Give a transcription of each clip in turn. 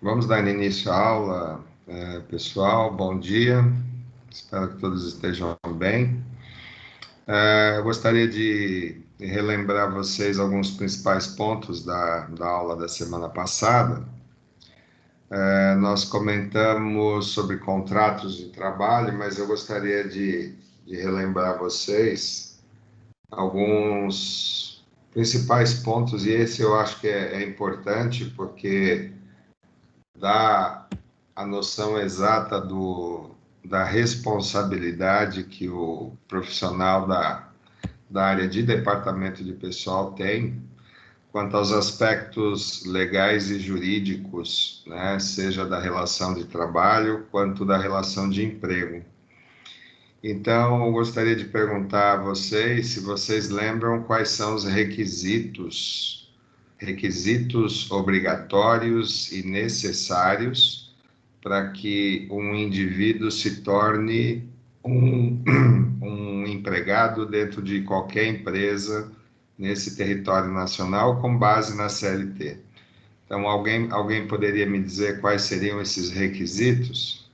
Vamos dar início à aula, pessoal. Bom dia. Espero que todos estejam bem. Eu gostaria de relembrar vocês alguns principais pontos da aula da semana passada. Nós comentamos sobre contratos de trabalho, mas eu gostaria de relembrar vocês alguns principais pontos, e esse eu acho que é importante porque dá a noção exata da responsabilidade que o profissional da área de departamento de pessoal tem quanto aos aspectos legais e jurídicos, né, seja da relação de trabalho quanto da relação de emprego. Então, eu gostaria de perguntar a vocês se vocês lembram quais são os requisitos obrigatórios e necessários para que um indivíduo se torne um, um empregado dentro de qualquer empresa nesse território nacional com base na CLT. Então, alguém poderia me dizer quais seriam esses requisitos?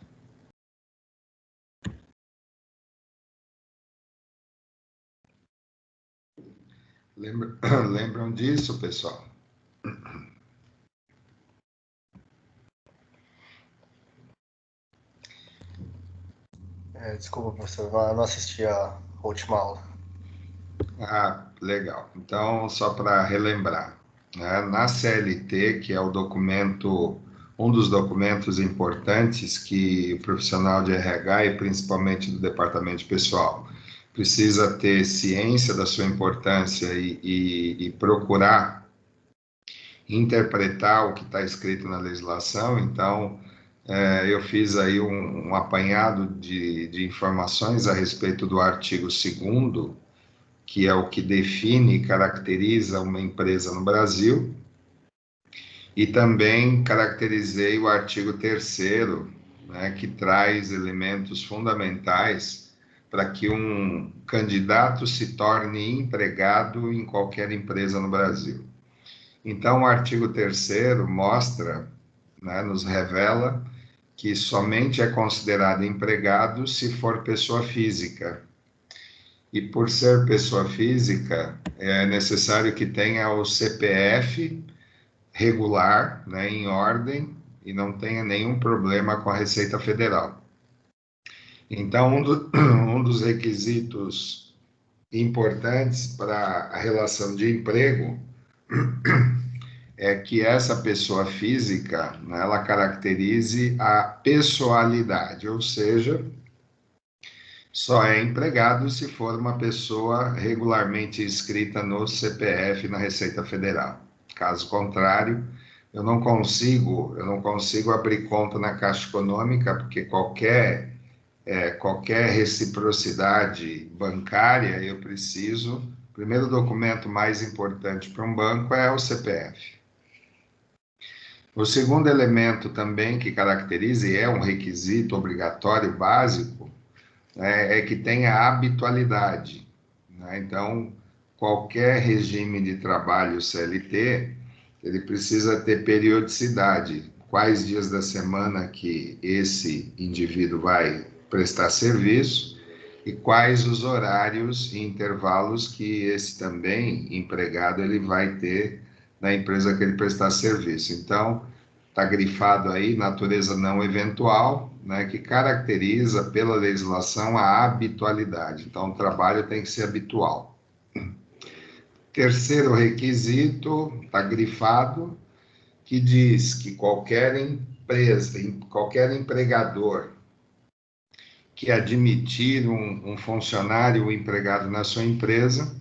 Lembram disso, pessoal? Desculpa, professor, não assisti a última aula. Ah, legal. Então, só para relembrar, né, na CLT, que é o documento, um dos documentos importantes que o profissional de RH e principalmente do departamento de pessoal precisa ter ciência da sua importância e procurar interpretar o que está escrito na legislação. Então, eu fiz aí um apanhado de informações a respeito do artigo 2º, que é o que define e caracteriza uma empresa no Brasil, e também caracterizei o artigo 3º, né, que traz elementos fundamentais para que um candidato se torne empregado em qualquer empresa no Brasil. Então, o artigo 3º mostra, né, nos revela que somente é considerado empregado se for pessoa física. E por ser pessoa física, é necessário que tenha o CPF regular, né, em ordem, e não tenha nenhum problema com a Receita Federal. Então, um dos requisitos importantes para a relação de emprego é que essa pessoa física, né, ela caracterize a pessoalidade, ou seja, só é empregado se for uma pessoa regularmente inscrita no CPF na Receita Federal. Caso contrário, eu não consigo abrir conta na Caixa Econômica, porque qualquer reciprocidade bancária eu preciso. O primeiro documento mais importante para um banco é o CPF. O segundo elemento também que caracteriza e é um requisito obrigatório básico é que tenha habitualidade, né? Então, qualquer regime de trabalho CLT, ele precisa ter periodicidade. Quais dias da semana que esse indivíduo vai prestar serviço e quais os horários e intervalos que esse também empregado ele vai ter na empresa que ele prestar serviço. Então, está grifado aí, natureza não eventual, né, que caracteriza pela legislação a habitualidade. Então, o trabalho tem que ser habitual. Terceiro requisito, está grifado, que diz que qualquer empresa, qualquer empregador que admitir um funcionário ou empregado na sua empresa,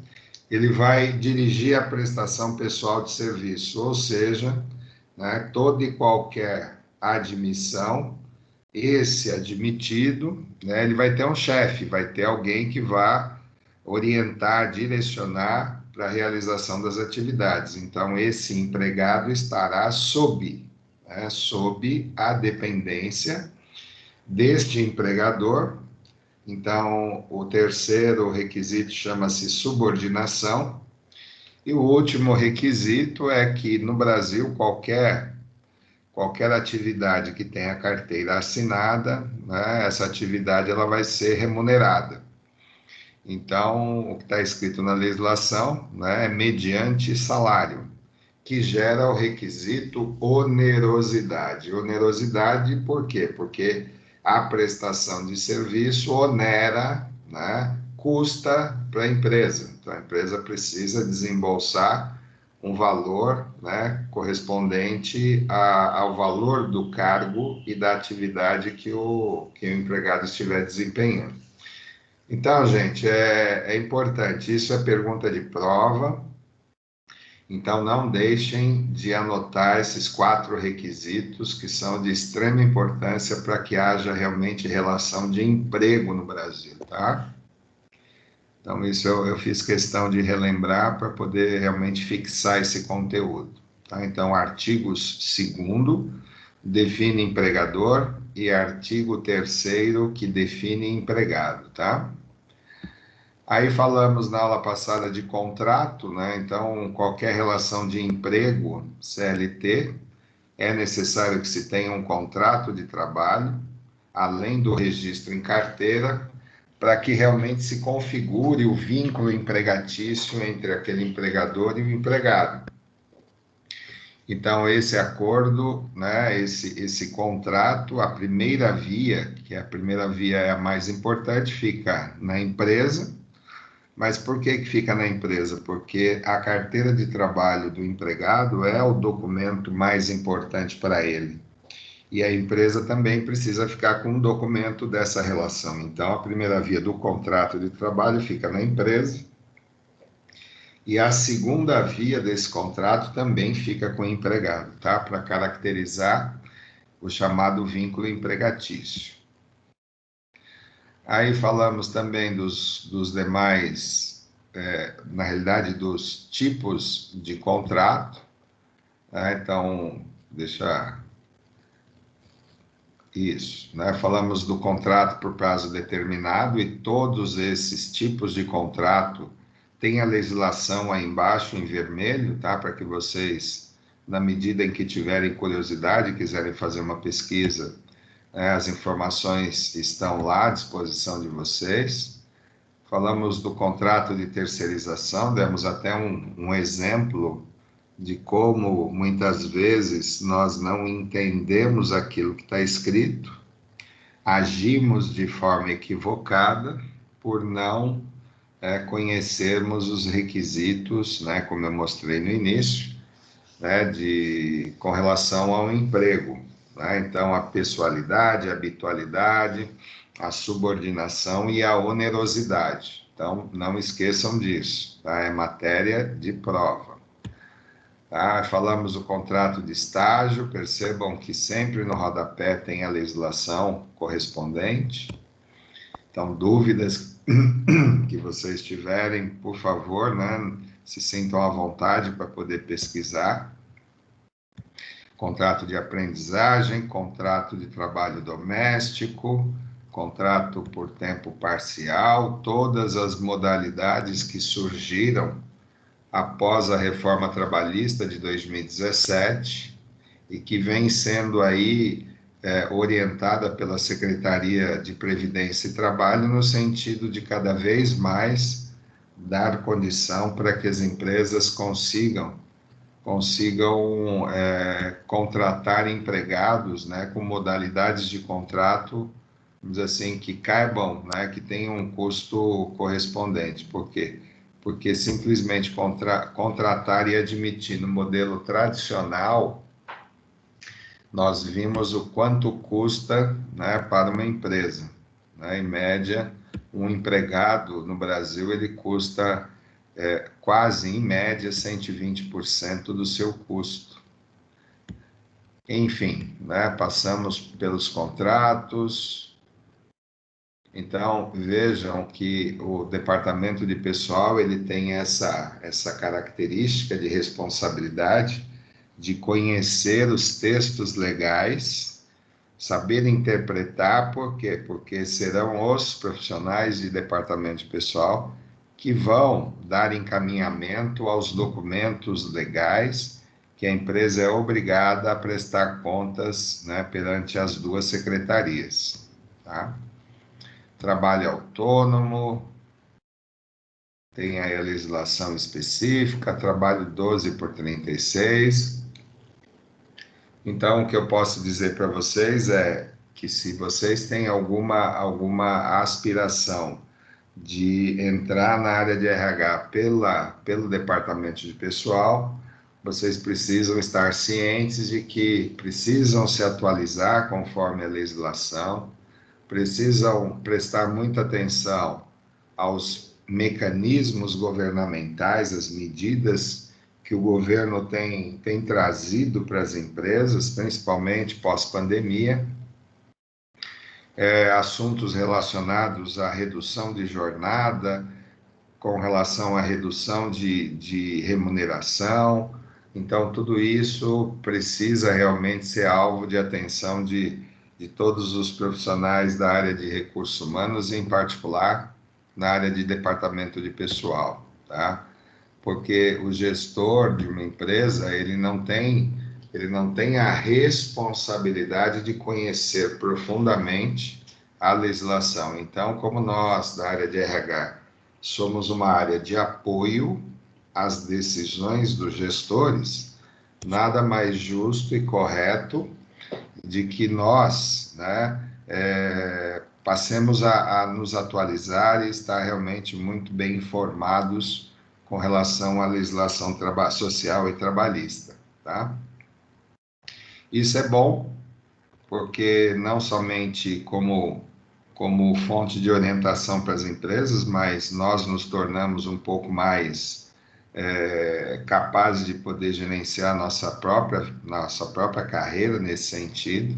ele vai dirigir a prestação pessoal de serviço, ou seja, né, toda e qualquer admissão, esse admitido, né, ele vai ter um chefe, vai ter alguém que vá orientar, direcionar para a realização das atividades. Então, esse empregado estará sob a dependência deste empregador. Então, o terceiro requisito chama-se subordinação. E o último requisito é que no Brasil qualquer qualquer atividade que tenha carteira assinada, né, essa atividade ela vai ser remunerada. Então, o que está escrito na legislação, né, é mediante salário, que gera o requisito onerosidade. Onerosidade por quê? Porque a prestação de serviço onera, né, custa para a empresa. Então, a empresa precisa desembolsar um valor, né, correspondente ao valor do cargo e da atividade que o empregado estiver desempenhando. Então, gente, é importante. Isso é pergunta de prova. Então, não deixem de anotar esses 4 requisitos que são de extrema importância para que haja realmente relação de emprego no Brasil, tá? Então, isso eu fiz questão de relembrar para poder realmente fixar esse conteúdo, tá? Então, artigos 2º define empregador e artigo 3º que define empregado, tá? Aí falamos na aula passada de contrato, né? Então, qualquer relação de emprego, CLT, é necessário que se tenha um contrato de trabalho, além do registro em carteira, para que realmente se configure o vínculo empregatício entre aquele empregador e o empregado. Então, esse acordo, né, esse contrato, a primeira via, que a primeira via é a mais importante, fica na empresa. Mas por que fica na empresa? Porque a carteira de trabalho do empregado é o documento mais importante para ele. E a empresa também precisa ficar com um documento dessa relação. Então, a primeira via do contrato de trabalho fica na empresa. E a segunda via desse contrato também fica com o empregado, tá? Para caracterizar o chamado vínculo empregatício. Aí falamos também dos demais, na realidade, dos tipos de contrato, né? Então, deixa isso, né? Falamos do contrato por prazo determinado e todos esses tipos de contrato têm a legislação aí embaixo em vermelho, tá? Para que vocês, na medida em que tiverem curiosidade e quiserem fazer uma pesquisa, as informações estão lá à disposição de vocês. Falamos do contrato de terceirização, demos até um exemplo de como muitas vezes nós não entendemos aquilo que está escrito, agimos de forma equivocada por não conhecermos os requisitos, né, como eu mostrei no início, né, com relação ao emprego. Né? Então, a pessoalidade, a habitualidade, a subordinação e a onerosidade. Então, não esqueçam disso, tá? É matéria de prova. Tá? Falamos do contrato de estágio, percebam que sempre no rodapé tem a legislação correspondente. Então, dúvidas que vocês tiverem, por favor, né, se sintam à vontade para poder pesquisar. Contrato de aprendizagem, contrato de trabalho doméstico, contrato por tempo parcial, todas as modalidades que surgiram após a reforma trabalhista de 2017 e que vem sendo aí orientada pela Secretaria de Previdência e Trabalho no sentido de cada vez mais dar condição para que as empresas consigam contratar empregados, né, com modalidades de contrato, vamos dizer assim, que caibam, né, que tenham um custo correspondente. Por quê? Porque simplesmente contratar e admitir no modelo tradicional, nós vimos o quanto custa, né, para uma empresa. Né? Em média, um empregado no Brasil, ele custa quase, em média, 120% do seu custo. Enfim, né, passamos pelos contratos. Então, vejam que o departamento de pessoal, ele tem essa característica de responsabilidade de conhecer os textos legais, saber interpretar, por quê? Porque serão os profissionais de departamento de pessoal que vão dar encaminhamento aos documentos legais que a empresa é obrigada a prestar contas, né, perante as duas secretarias, tá? Trabalho autônomo, tem aí a legislação específica, trabalho 12 por 36. Então, o que eu posso dizer para vocês é que se vocês têm alguma aspiração de entrar na área de RH pelo departamento de pessoal, vocês precisam estar cientes de que precisam se atualizar conforme a legislação, precisam prestar muita atenção aos mecanismos governamentais, as medidas que o governo tem trazido para as empresas, principalmente pós-pandemia, assuntos relacionados à redução de jornada, com relação à redução de remuneração. Então, tudo isso precisa realmente ser alvo de atenção de todos os profissionais da área de recursos humanos, em particular na área de departamento de pessoal, tá? Porque o gestor de uma empresa, ele não tem a responsabilidade de conhecer profundamente a legislação. Então, como nós, da área de RH, somos uma área de apoio às decisões dos gestores, nada mais justo e correto de que nós, né, passemos a nos atualizar e estar realmente muito bem informados com relação à legislação social e trabalhista, tá? Isso é bom, porque não somente como fonte de orientação para as empresas, mas nós nos tornamos um pouco mais capazes de poder gerenciar nossa própria carreira nesse sentido,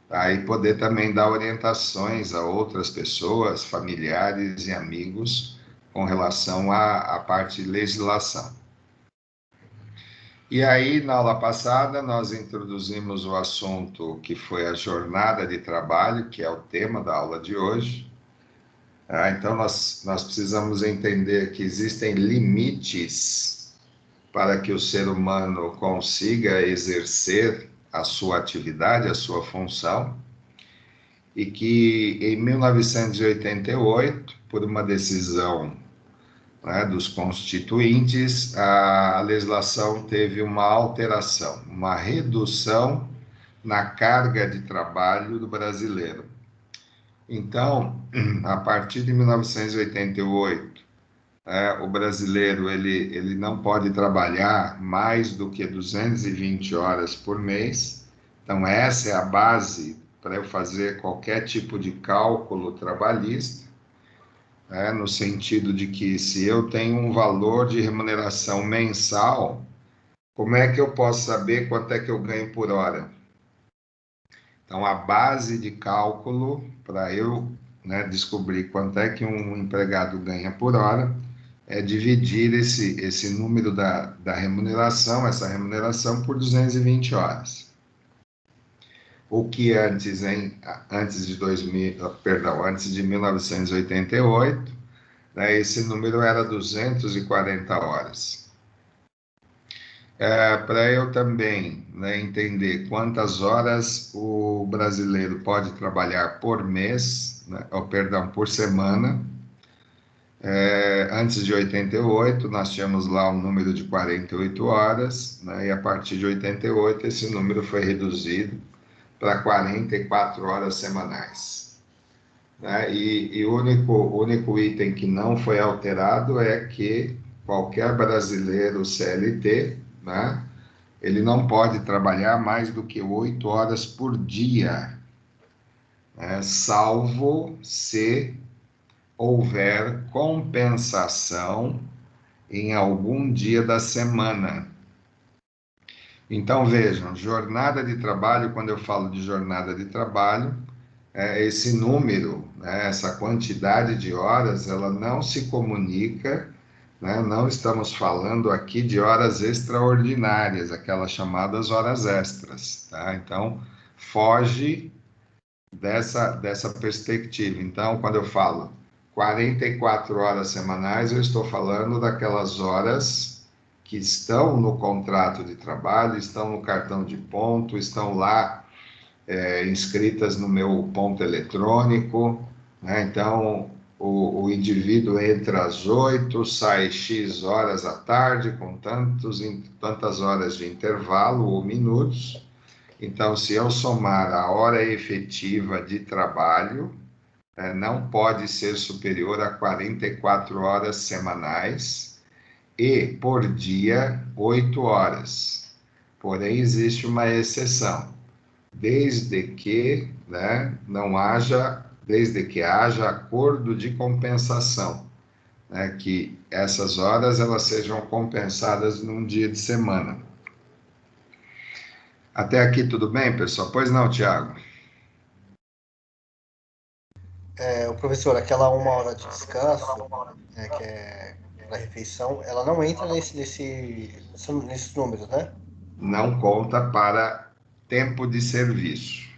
tá? E poder também dar orientações a outras pessoas, familiares e amigos com relação à parte de legislação. E aí, na aula passada, nós introduzimos o assunto que foi a jornada de trabalho, que é o tema da aula de hoje. Então, nós precisamos entender que existem limites para que o ser humano consiga exercer a sua atividade, a sua função, e que em 1988, por uma decisão, né, dos constituintes, a legislação teve uma alteração, uma redução na carga de trabalho do brasileiro. Então, a partir de 1988, o brasileiro ele não pode trabalhar mais do que 220 horas por mês. Então, essa é a base para eu fazer qualquer tipo de cálculo trabalhista, no sentido de que se eu tenho um valor de remuneração mensal, como é que eu posso saber quanto é que eu ganho por hora? Então, a base de cálculo para eu, descobrir quanto é que um empregado ganha por hora é dividir esse número da remuneração, essa remuneração, por 220 horas. O que antes de 1988, esse número era 240 horas. Para eu também, entender quantas horas o brasileiro pode trabalhar por mês, por semana. Antes de 88, nós tínhamos lá um número de 48 horas, e a partir de 88 esse número foi reduzido para 44 horas semanais. E o único item que não foi alterado é que qualquer brasileiro CLT, ele não pode trabalhar mais do que 8 horas por dia, salvo se houver compensação em algum dia da semana. Então, vejam, jornada de trabalho, quando eu falo de jornada de trabalho, esse número, essa quantidade de horas, ela não se comunica, não estamos falando aqui de horas extraordinárias, aquelas chamadas horas extras, tá? Então, foge dessa perspectiva. Então, quando eu falo 44 horas semanais, eu estou falando daquelas horas que estão no contrato de trabalho, estão no cartão de ponto, estão lá inscritas no meu ponto eletrônico, né? Então, o indivíduo entra às 8, sai X horas à tarde, com tantas horas de intervalo ou minutos. Então, se eu somar a hora efetiva de trabalho, não pode ser superior a 44 horas semanais e, por dia, 8 horas. Porém, existe uma exceção, desde que haja acordo de compensação, né, que essas horas elas sejam compensadas num dia de semana. Até aqui tudo bem, pessoal? Pois não, Tiago? O professor, aquela 1 hora de descanso, que é para refeição, ela não entra nesses números, né? Não conta para tempo de serviço.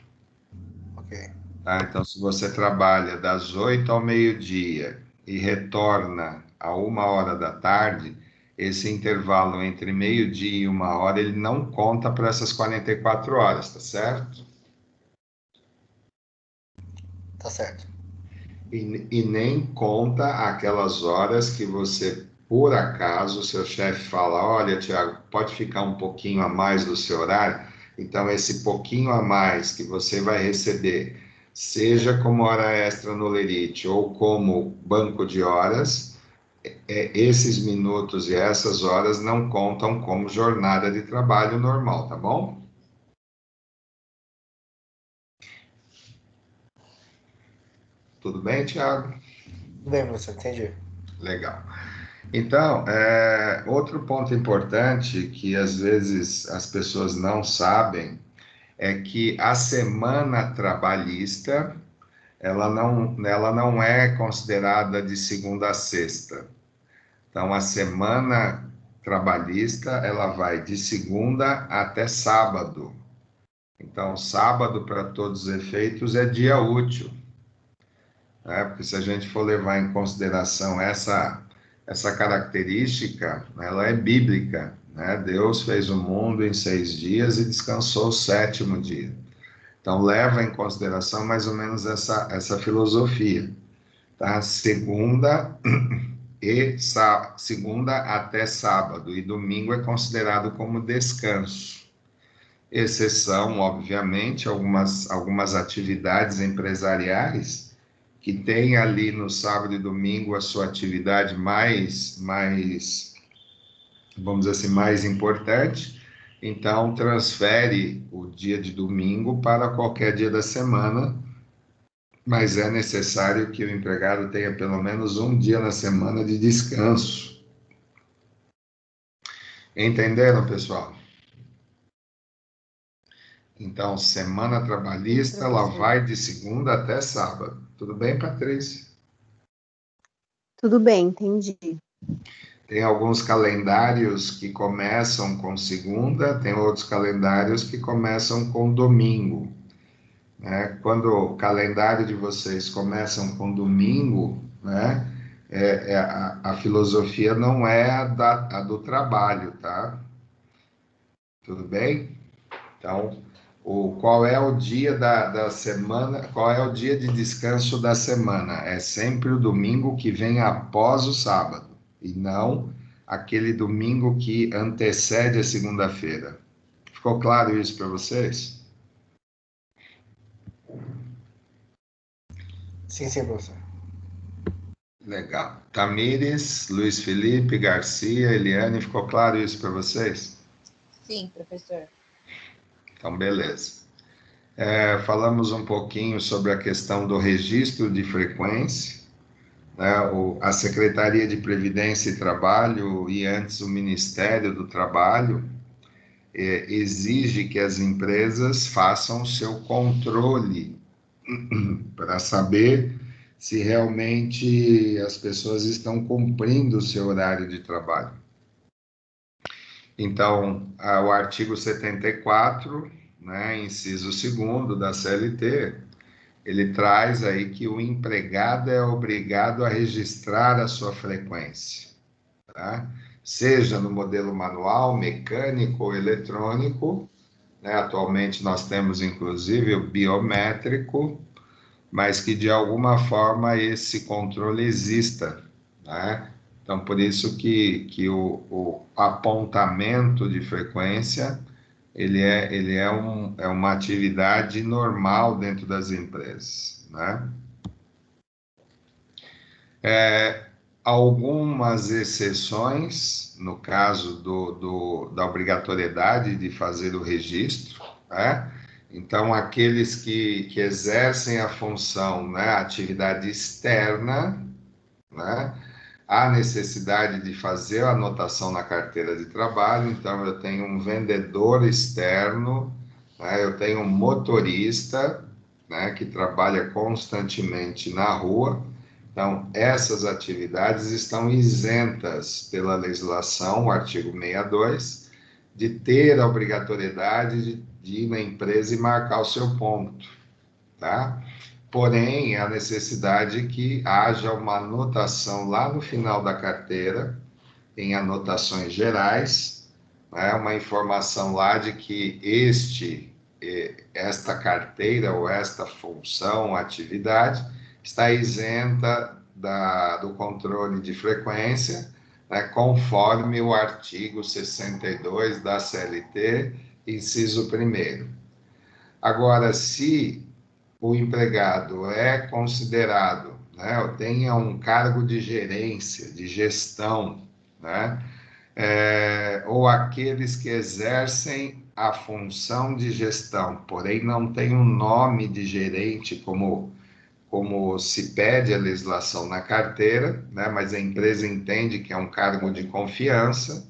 Ok. Tá? Então, se você trabalha das 8 ao meio-dia e retorna a 1 hora da tarde, esse intervalo entre meio-dia e 1 hora, ele não conta para essas 44 horas, tá certo? Tá certo. E nem conta aquelas horas que você, por acaso, seu chefe fala, olha, Tiago, pode ficar um pouquinho a mais do seu horário? Então, esse pouquinho a mais que você vai receber, seja como hora extra no Lerite ou como banco de horas, esses minutos e essas horas não contam como jornada de trabalho normal, tá bom? Tudo bem, Tiago? Tudo bem, professor, entendi. Legal. Então, outro ponto importante que às vezes as pessoas não sabem é que a semana trabalhista ela não é considerada de segunda a sexta. Então, a semana trabalhista ela vai de segunda até sábado. Então, sábado, para todos os efeitos, é dia útil, né? Porque se a gente for levar em consideração essa característica, ela é bíblica, né? Deus fez o mundo em 6 dias e descansou o sétimo dia. Então, leva em consideração mais ou menos essa filosofia, tá? Segunda até sábado, e domingo é considerado como descanso. Exceção, obviamente, algumas atividades empresariais que tem ali no sábado e domingo a sua atividade vamos dizer assim, mais importante, então transfere o dia de domingo para qualquer dia da semana, mas é necessário que o empregado tenha pelo menos um dia na semana de descanso. Entenderam, pessoal? Então, semana trabalhista, ela vai de segunda até sábado. Tudo bem, Patrícia? Tudo bem, entendi. Tem alguns calendários que começam com segunda, tem outros calendários que começam com domingo, né? Quando o calendário de vocês começam com domingo, né? A filosofia não é a do trabalho, tá? Tudo bem? Então, qual é o dia da semana, qual é o dia de descanso da semana? É sempre o domingo que vem após o sábado, e não aquele domingo que antecede a segunda-feira. Ficou claro isso para vocês? Sim, professor. Legal. Tamires, Luiz Felipe, Garcia, Eliane, ficou claro isso para vocês? Sim, professor. Então, beleza. Falamos um pouquinho sobre a questão do registro de frequência, né? A Secretaria de Previdência e Trabalho, e antes o Ministério do Trabalho, exige que as empresas façam o seu controle para saber se realmente as pessoas estão cumprindo o seu horário de trabalho. Então, o artigo 74, né, inciso 2º da CLT, ele traz aí que o empregado é obrigado a registrar a sua frequência, tá? seja no modelo manual, mecânico ou eletrônico, né? Atualmente nós temos inclusive o biométrico, mas que de alguma forma esse controle exista, né? Então, por isso que o apontamento de frequência, é uma atividade normal dentro das empresas, né? Algumas exceções, no caso da obrigatoriedade de fazer o registro, né? Então, aqueles que exercem a função, né, a atividade externa, né, há necessidade de fazer a anotação na carteira de trabalho. Então, eu tenho um vendedor externo, né, eu tenho um motorista, né, que trabalha constantemente na rua. Então, essas atividades estão isentas pela legislação, o artigo 62, de ter a obrigatoriedade de ir na empresa e marcar o seu ponto, tá? Porém, há necessidade que haja uma anotação lá no final da carteira, em anotações gerais, né, uma informação lá de que esta carteira ou esta função, atividade, está isenta do controle de frequência, né, conforme o artigo 62 da CLT, inciso 1º. Agora, se o empregado é considerado, né, ou tenha um cargo de gerência, de gestão, né, ou aqueles que exercem a função de gestão, porém não tem um nome de gerente como se pede a legislação na carteira, né, mas a empresa entende que é um cargo de confiança,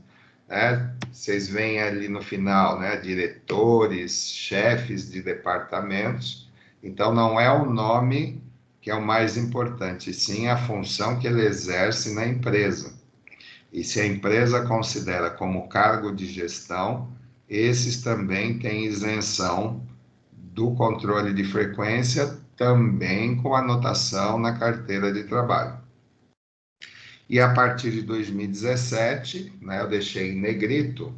né, vocês veem ali no final, né, diretores, chefes de departamentos. Então, não é o nome que é o mais importante, sim a função que ele exerce na empresa. E se a empresa considera como cargo de gestão, esses também têm isenção do controle de frequência, também com anotação na carteira de trabalho. E a partir de 2017, né, eu deixei em negrito,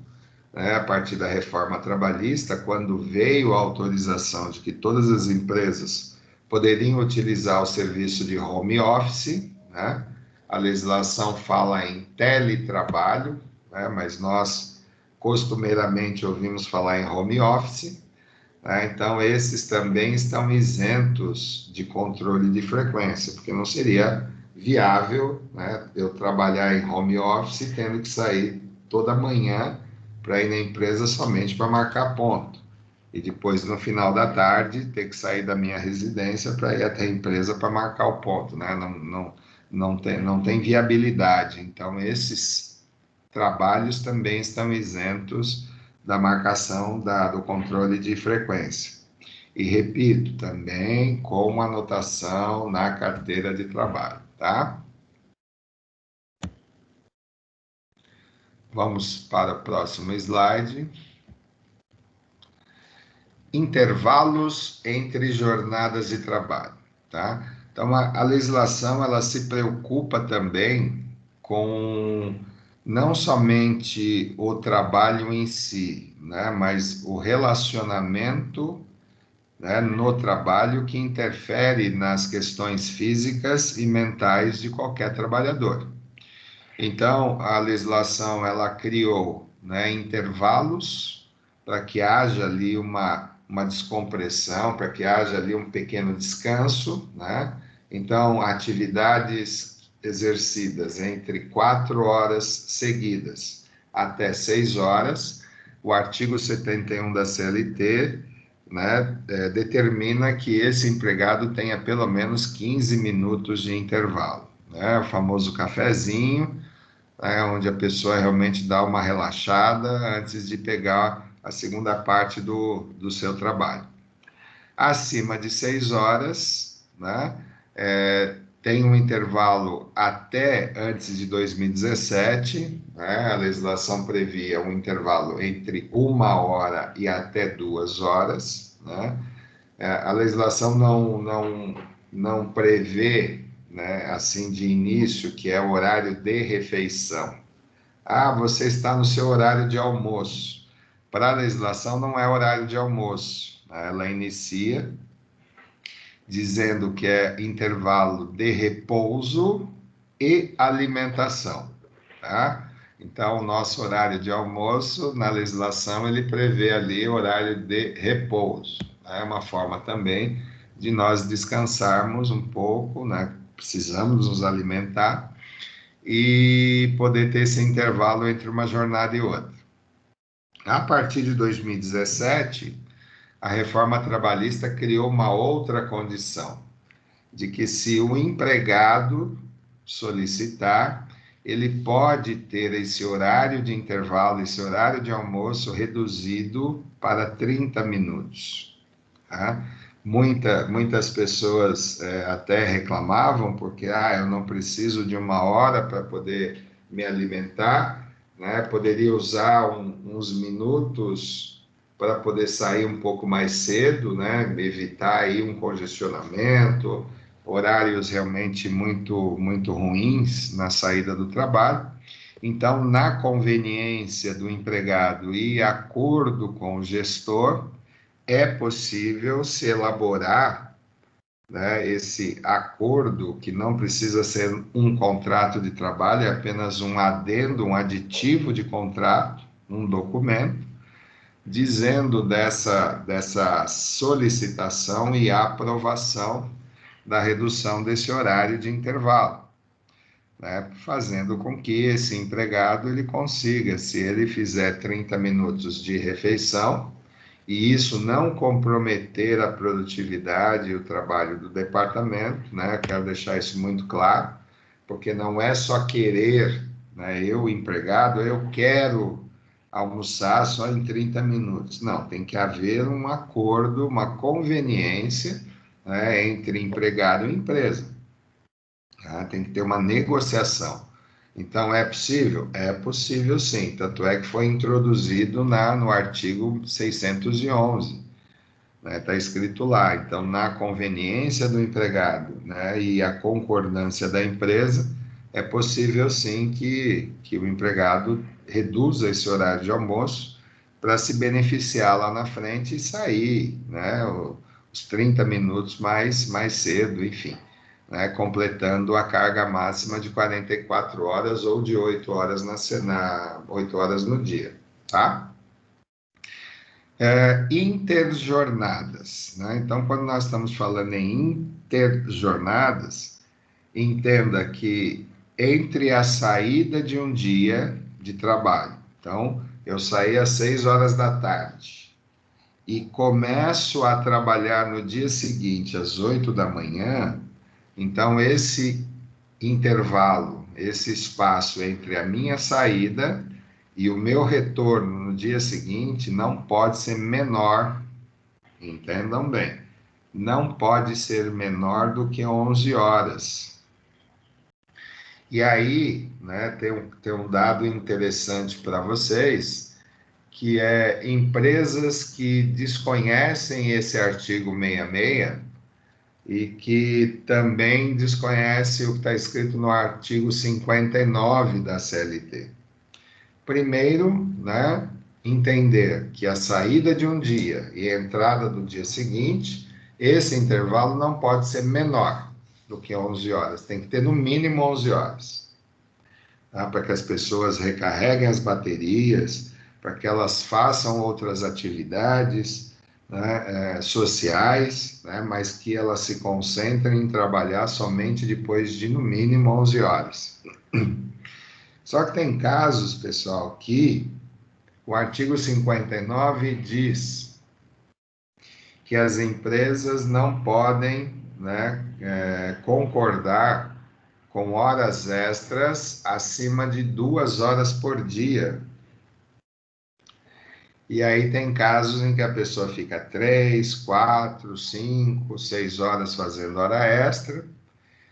né, a partir da reforma trabalhista, quando veio a autorização de que todas as empresas poderiam utilizar o serviço de home office, né? A legislação fala em teletrabalho, né, mas nós costumeiramente ouvimos falar em home office, né? Então, esses também estão isentos de controle de frequência, porque não seria viável, né, eu trabalhar em home office tendo que sair toda manhã para ir na empresa somente para marcar ponto. E depois, no final da tarde, ter que sair da minha residência para ir até a empresa para marcar o ponto, né? Não tem viabilidade. Então, esses trabalhos também estão isentos da marcação do controle de frequência. E repito, também com anotação na carteira de trabalho, tá? Vamos para o próximo slide. Intervalos entre jornadas de trabalho, tá? Então, a legislação, ela se preocupa também com não somente o trabalho em si, né, mas o relacionamento, né, no trabalho que interfere nas questões físicas e mentais de qualquer trabalhador. Então, a legislação, ela criou, né, intervalos para que haja ali uma descompressão, para que haja ali um pequeno descanso, né? Então, atividades exercidas entre 4 horas seguidas até 6 horas, o artigo 71 da CLT, né, determina que esse empregado tenha pelo menos 15 minutos de intervalo, né? O famoso cafezinho, né, onde a pessoa realmente dá uma relaxada antes de pegar a segunda parte do seu trabalho. Acima de 6 horas, né, tem um intervalo até antes de 2017, né, a legislação previa um intervalo entre 1 hora e até 2 horas, né, a legislação não prevê, né, assim de início, que é o horário de refeição. Ah, você está no seu horário de almoço. Para a legislação, não é horário de almoço. Ela inicia dizendo que é intervalo de repouso e alimentação, tá? Então, o nosso horário de almoço, na legislação, ele prevê ali horário de repouso. É uma forma também de nós descansarmos um pouco, né? Precisamos nos alimentar e poder ter esse intervalo entre uma jornada e outra. A partir de 2017, a reforma trabalhista criou uma outra condição, de que se o empregado solicitar, ele pode ter esse horário de intervalo, esse horário de almoço reduzido para 30 minutos. Tá? Muitas pessoas até reclamavam, porque eu não preciso de uma hora para poder me alimentar, né? Poderia usar uns minutos para poder sair um pouco mais cedo, né? Evitar aí um congestionamento, horários realmente muito ruins na saída do trabalho. Então, na conveniência do empregado e acordo com o gestor, é possível se elaborar, né, esse acordo, que não precisa ser um contrato de trabalho, é apenas um adendo, um aditivo de contrato, um documento, dizendo dessa solicitação e aprovação da redução desse horário de intervalo, né, fazendo com que esse empregado ele consiga, se ele fizer 30 minutos de refeição, e isso não comprometer a produtividade e o trabalho do departamento, né? Quero deixar isso muito claro, porque não é só querer, né? Eu, empregado, eu quero almoçar só em 30 minutos. Não, tem que haver um acordo, uma conveniência, né, entre empregado e empresa. Tá? Tem que ter uma negociação. Então, é possível? É possível sim, tanto é que foi introduzido no artigo 611, né? Está escrito lá. Então, na conveniência do empregado, né, e a concordância da empresa, é possível sim que o empregado reduza esse horário de almoço para se beneficiar lá na frente e sair, né, os 30 minutos mais cedo, enfim, né, completando a carga máxima de 44 horas ou de 8 horas 8 horas no dia, tá? Interjornadas, né? Então, quando nós estamos falando em interjornadas, entenda que entre a saída de um dia de trabalho, então, eu saí às 6 horas da tarde e começo a trabalhar no dia seguinte às 8 da manhã, então, esse intervalo, esse espaço entre a minha saída e o meu retorno no dia seguinte não pode ser menor, entendam bem, não pode ser menor do que 11 horas. E aí, né, tem um dado interessante para vocês, que é empresas que desconhecem esse artigo 66, e que também desconhece o que está escrito no artigo 59 da CLT. Primeiro, né, entender que a saída de um dia e a entrada do dia seguinte, esse intervalo não pode ser menor do que 11 horas, tem que ter no mínimo 11 horas, tá? Para que as pessoas recarreguem as baterias, para que elas façam outras atividades, né, sociais, né, mas que elas se concentrem em trabalhar somente depois de, no mínimo, 11 horas. Só que tem casos, pessoal, que o artigo 59 diz que as empresas não podem, né, concordar com horas extras acima de 2 horas por dia. E aí tem casos em que a pessoa fica 3, 4, 5, 6 horas fazendo hora extra,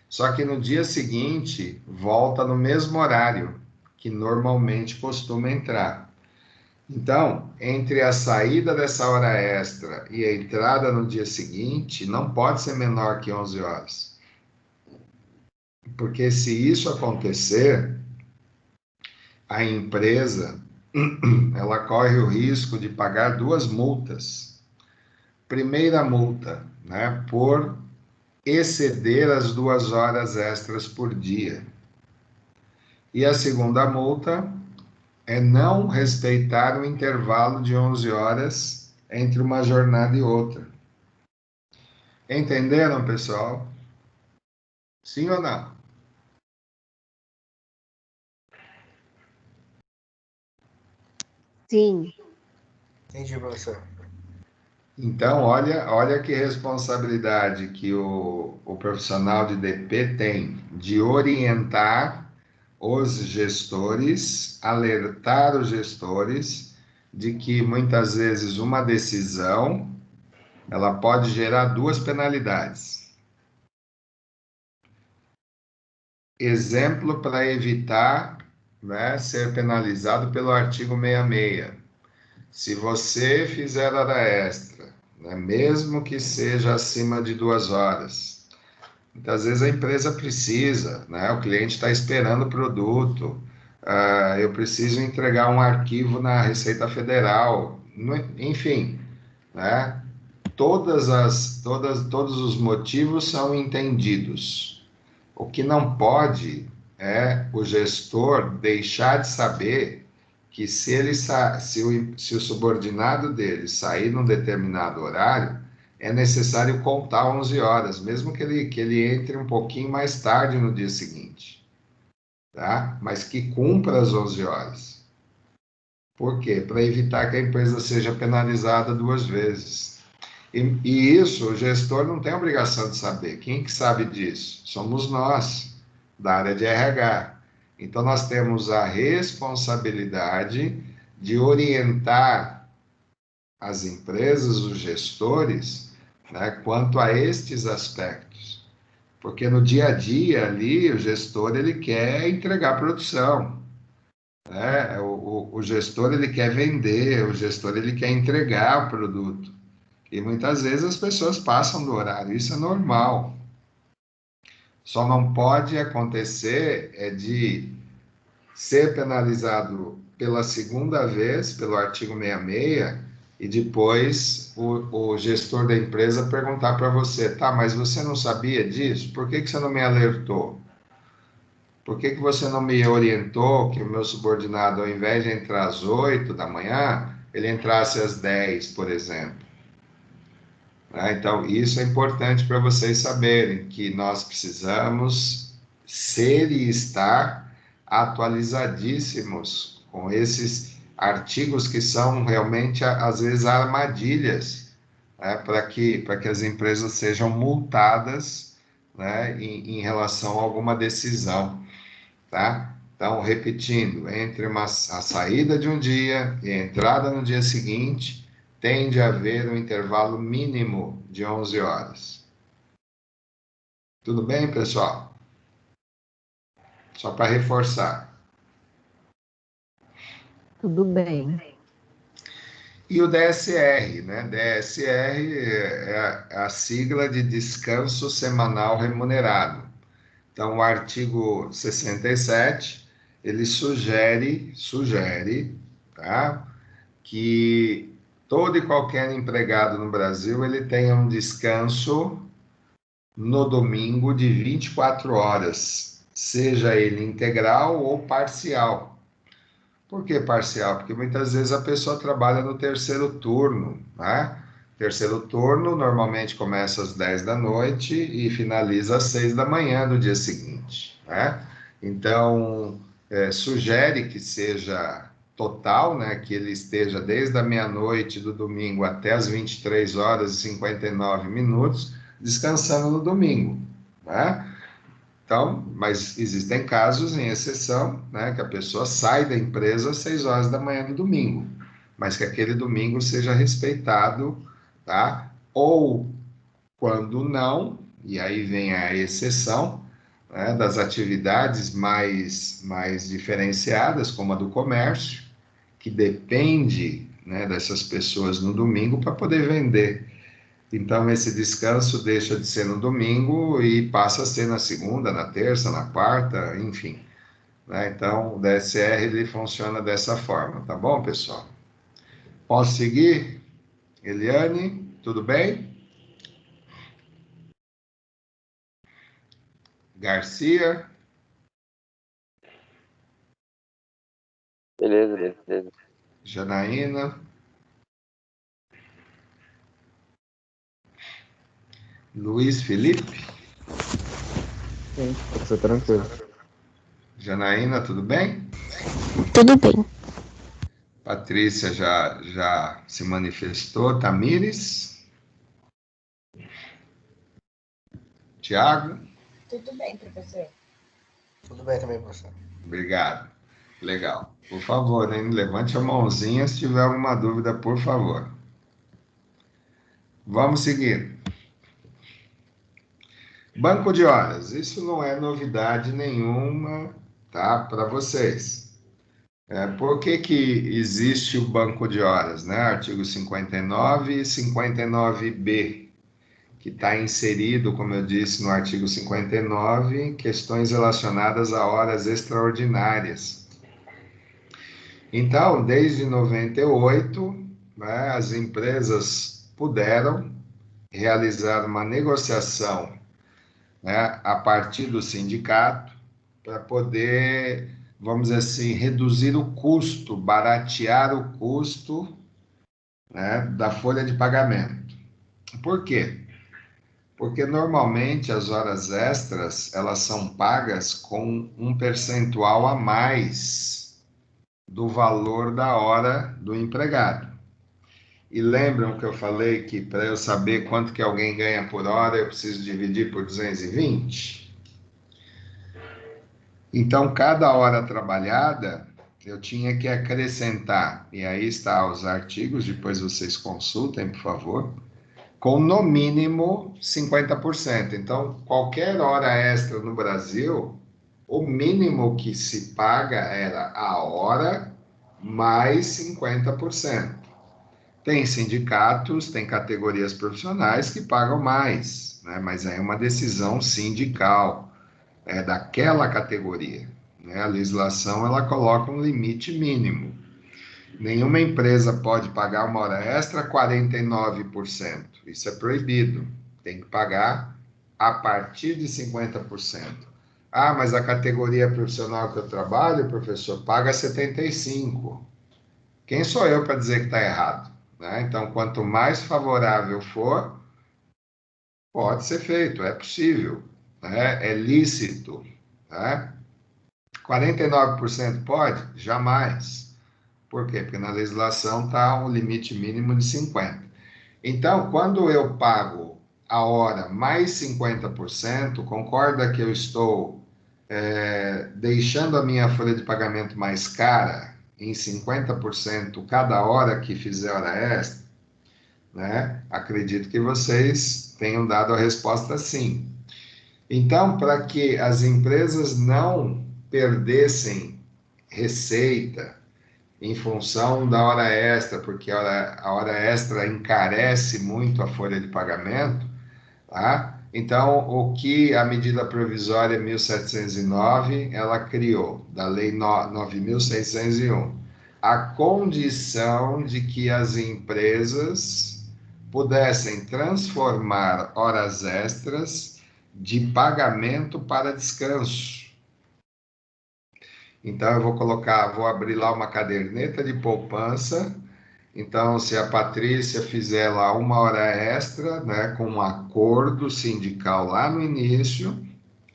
só que no dia seguinte volta no mesmo horário que normalmente costuma entrar. Então, entre a saída dessa hora extra e a entrada no dia seguinte, não pode ser menor que 11 horas. Porque se isso acontecer, a empresa ela corre o risco de pagar duas multas. Primeira multa, né, por exceder as 2 horas extras por dia. E a segunda multa é não respeitar o intervalo de 11 horas entre uma jornada e outra. Entenderam, pessoal? Sim ou não? Sim. Entendi, professor. Então, olha que responsabilidade que o profissional de DP tem de orientar os gestores, alertar os gestores de que muitas vezes uma decisão ela pode gerar duas penalidades. Exemplo para evitar, né, ser penalizado pelo artigo 66. Se você fizer hora extra, né, mesmo que seja acima de 2 horas, muitas vezes a empresa precisa, né, o cliente está esperando o produto, eu preciso entregar um arquivo na Receita Federal, enfim, né, todos os motivos são entendidos. O que não pode é o gestor deixar de saber que se o subordinado dele sair num determinado horário, é necessário contar 11 horas, mesmo que ele entre um pouquinho mais tarde no dia seguinte, tá? Mas que cumpra as 11 horas. Por quê? Para evitar que a empresa seja penalizada duas vezes. E isso o gestor não tem obrigação de saber. Quem que sabe disso? Somos nós, da área de RH. Então, nós temos a responsabilidade de orientar as empresas, os gestores, né, quanto a estes aspectos. Porque no dia a dia ali, o gestor ele quer entregar produção, né? O gestor ele quer vender, o gestor ele quer entregar o produto. E muitas vezes as pessoas passam do horário, isso é normal. Só não pode acontecer de ser penalizado pela segunda vez, pelo artigo 66, e depois o gestor da empresa perguntar para você, tá, mas você não sabia disso? Por que você não me alertou? Por que você não me orientou que o meu subordinado, ao invés de entrar às 8 da manhã, ele entrasse às 10, por exemplo? Então, isso é importante para vocês saberem, que nós precisamos ser e estar atualizadíssimos com esses artigos que são realmente, às vezes, armadilhas, né, para que as empresas sejam multadas, né, em relação a alguma decisão, tá? Então, repetindo, entre a saída de um dia e a entrada no dia seguinte, tem de haver um intervalo mínimo de 11 horas. Tudo bem, pessoal? Só para reforçar. Tudo bem. E o DSR, né? DSR é a sigla de descanso semanal remunerado. Então, o artigo 67, ele sugere, tá, que todo e qualquer empregado no Brasil, ele tenha um descanso no domingo de 24 horas, seja ele integral ou parcial. Por que parcial? Porque muitas vezes a pessoa trabalha no terceiro turno, né? Terceiro turno normalmente começa às 10 da noite e finaliza às 6 da manhã do dia seguinte, né? Então, sugere que seja total, né? Que ele esteja desde a meia-noite do domingo até as 23 horas e 59 minutos, descansando no domingo, né? Então, mas existem casos, em exceção, né, que a pessoa sai da empresa às 6 horas da manhã no domingo, mas que aquele domingo seja respeitado, tá? Ou, quando não, e aí vem a exceção, né, das atividades mais diferenciadas, como a do comércio, que depende, né, dessas pessoas no domingo para poder vender. Então, esse descanso deixa de ser no domingo e passa a ser na segunda, na terça, na quarta, enfim. né? Então, o DSR ele funciona dessa forma, tá bom, pessoal? Posso seguir? Eliane, tudo bem? Garcia, Beleza. Janaína, Luiz Felipe, Sim, professor, tranquilo. Janaína, tudo bem? Tudo bem. Patrícia já se manifestou, Tamires, Tiago, Tudo bem, professor. Tudo bem também, professor. obrigado. Legal. Por favor, né? Levante a mãozinha se tiver alguma dúvida, por favor. Vamos seguir. Banco de horas. Isso não é novidade nenhuma, tá? Para vocês. Por que que existe o banco de horas, né? Artigo 59 e 59b, que está inserido, como eu disse, no artigo 59, questões relacionadas a horas extraordinárias. Então, desde 98, né, as empresas puderam realizar uma negociação, né, a partir do sindicato para poder, vamos dizer assim, reduzir o custo, baratear o custo, né, da folha de pagamento. Por quê? Porque normalmente as horas extras, elas são pagas com um percentual a mais do valor da hora do empregado. E lembram que eu falei que para eu saber quanto que alguém ganha por hora, eu preciso dividir por 220? Então, cada hora trabalhada, eu tinha que acrescentar, e aí está os artigos, depois vocês consultem, por favor, com no mínimo 50%. Então, qualquer hora extra no Brasil, o mínimo que se paga era a hora mais 50%. Tem sindicatos, tem categorias profissionais que pagam mais, né? Mas é uma decisão sindical, é daquela categoria, né? A legislação ela coloca um limite mínimo. Nenhuma empresa pode pagar uma hora extra 49%. Isso é proibido. Tem que pagar a partir de 50%. Ah, mas a categoria profissional que eu trabalho, professor, paga 75%. Quem sou eu para dizer que está errado? Né? Então, quanto mais favorável for, pode ser feito, é possível, né? É lícito. Né? 49% pode? Jamais. Por quê? Porque na legislação está um limite mínimo de 50%. Então, quando eu pago a hora mais 50%, concorda que eu estou deixando a minha folha de pagamento mais cara em 50% cada hora que fizer hora extra? Né? Acredito que vocês tenham dado a resposta sim. Então, para que as empresas não perdessem receita em função da hora extra, porque a hora extra encarece muito a folha de pagamento, tá? Então, o que a medida provisória 1709, ela criou, da lei 9.601, a condição de que as empresas pudessem transformar horas extras de pagamento para descanso. Então, eu vou abrir lá uma caderneta de poupança. Então, se a Patrícia fizer lá uma hora extra, né, com um acordo sindical lá no início,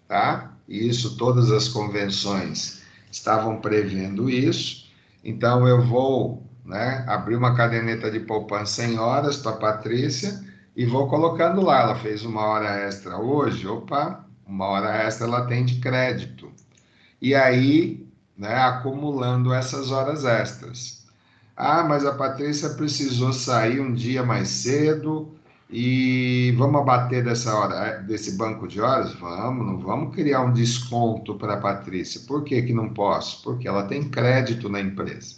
tá? Isso, todas as convenções estavam prevendo isso. Então, eu vou, né, abrir uma caderneta de poupança em horas para a Patrícia e vou colocando lá. Ela fez uma hora extra hoje, opa, uma hora extra ela tem de crédito. E aí, né, acumulando essas horas extras. Ah, mas a Patrícia precisou sair um dia mais cedo e vamos abater dessa hora, desse banco de horas? Vamos, não vamos criar um desconto para a Patrícia. Por que que não posso? Porque ela tem crédito na empresa.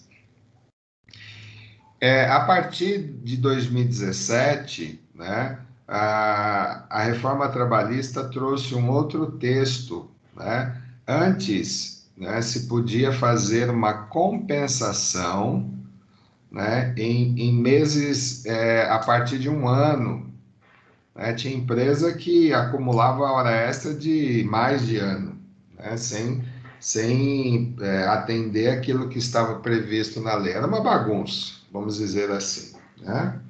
A partir de 2017, né, a reforma trabalhista trouxe um outro texto, né? Antes, né, se podia fazer uma compensação, né, em meses, a partir de um ano, né? Tinha empresa que acumulava hora extra de mais de ano, né, sem atender aquilo que estava previsto na lei. Era uma bagunça, vamos dizer assim, né?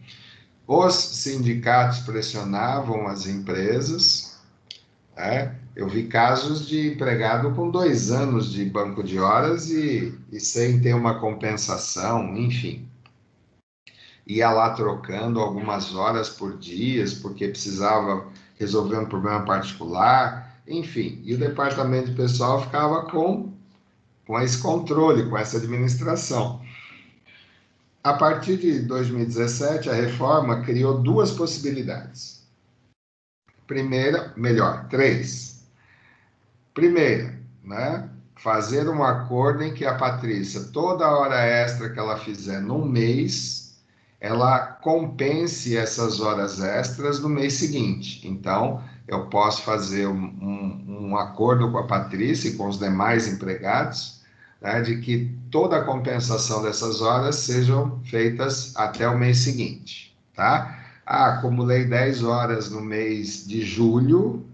Os sindicatos pressionavam as empresas, né? Eu vi casos de empregado com 2 anos de banco de horas e sem ter uma compensação, enfim. Ia lá trocando algumas horas por dia, porque precisava resolver um problema particular, enfim. E o departamento de pessoal ficava com esse controle, com essa administração. A partir de 2017, a reforma criou duas possibilidades. Primeira, melhor, três. Primeira, né? Fazer um acordo em que a Patrícia, toda hora extra que ela fizer num mês, ela compense essas horas extras no mês seguinte. Então, eu posso fazer um acordo com a Patrícia e com os demais empregados, né, de que toda a compensação dessas horas sejam feitas até o mês seguinte, tá? Acumulei 10 horas no mês de julho,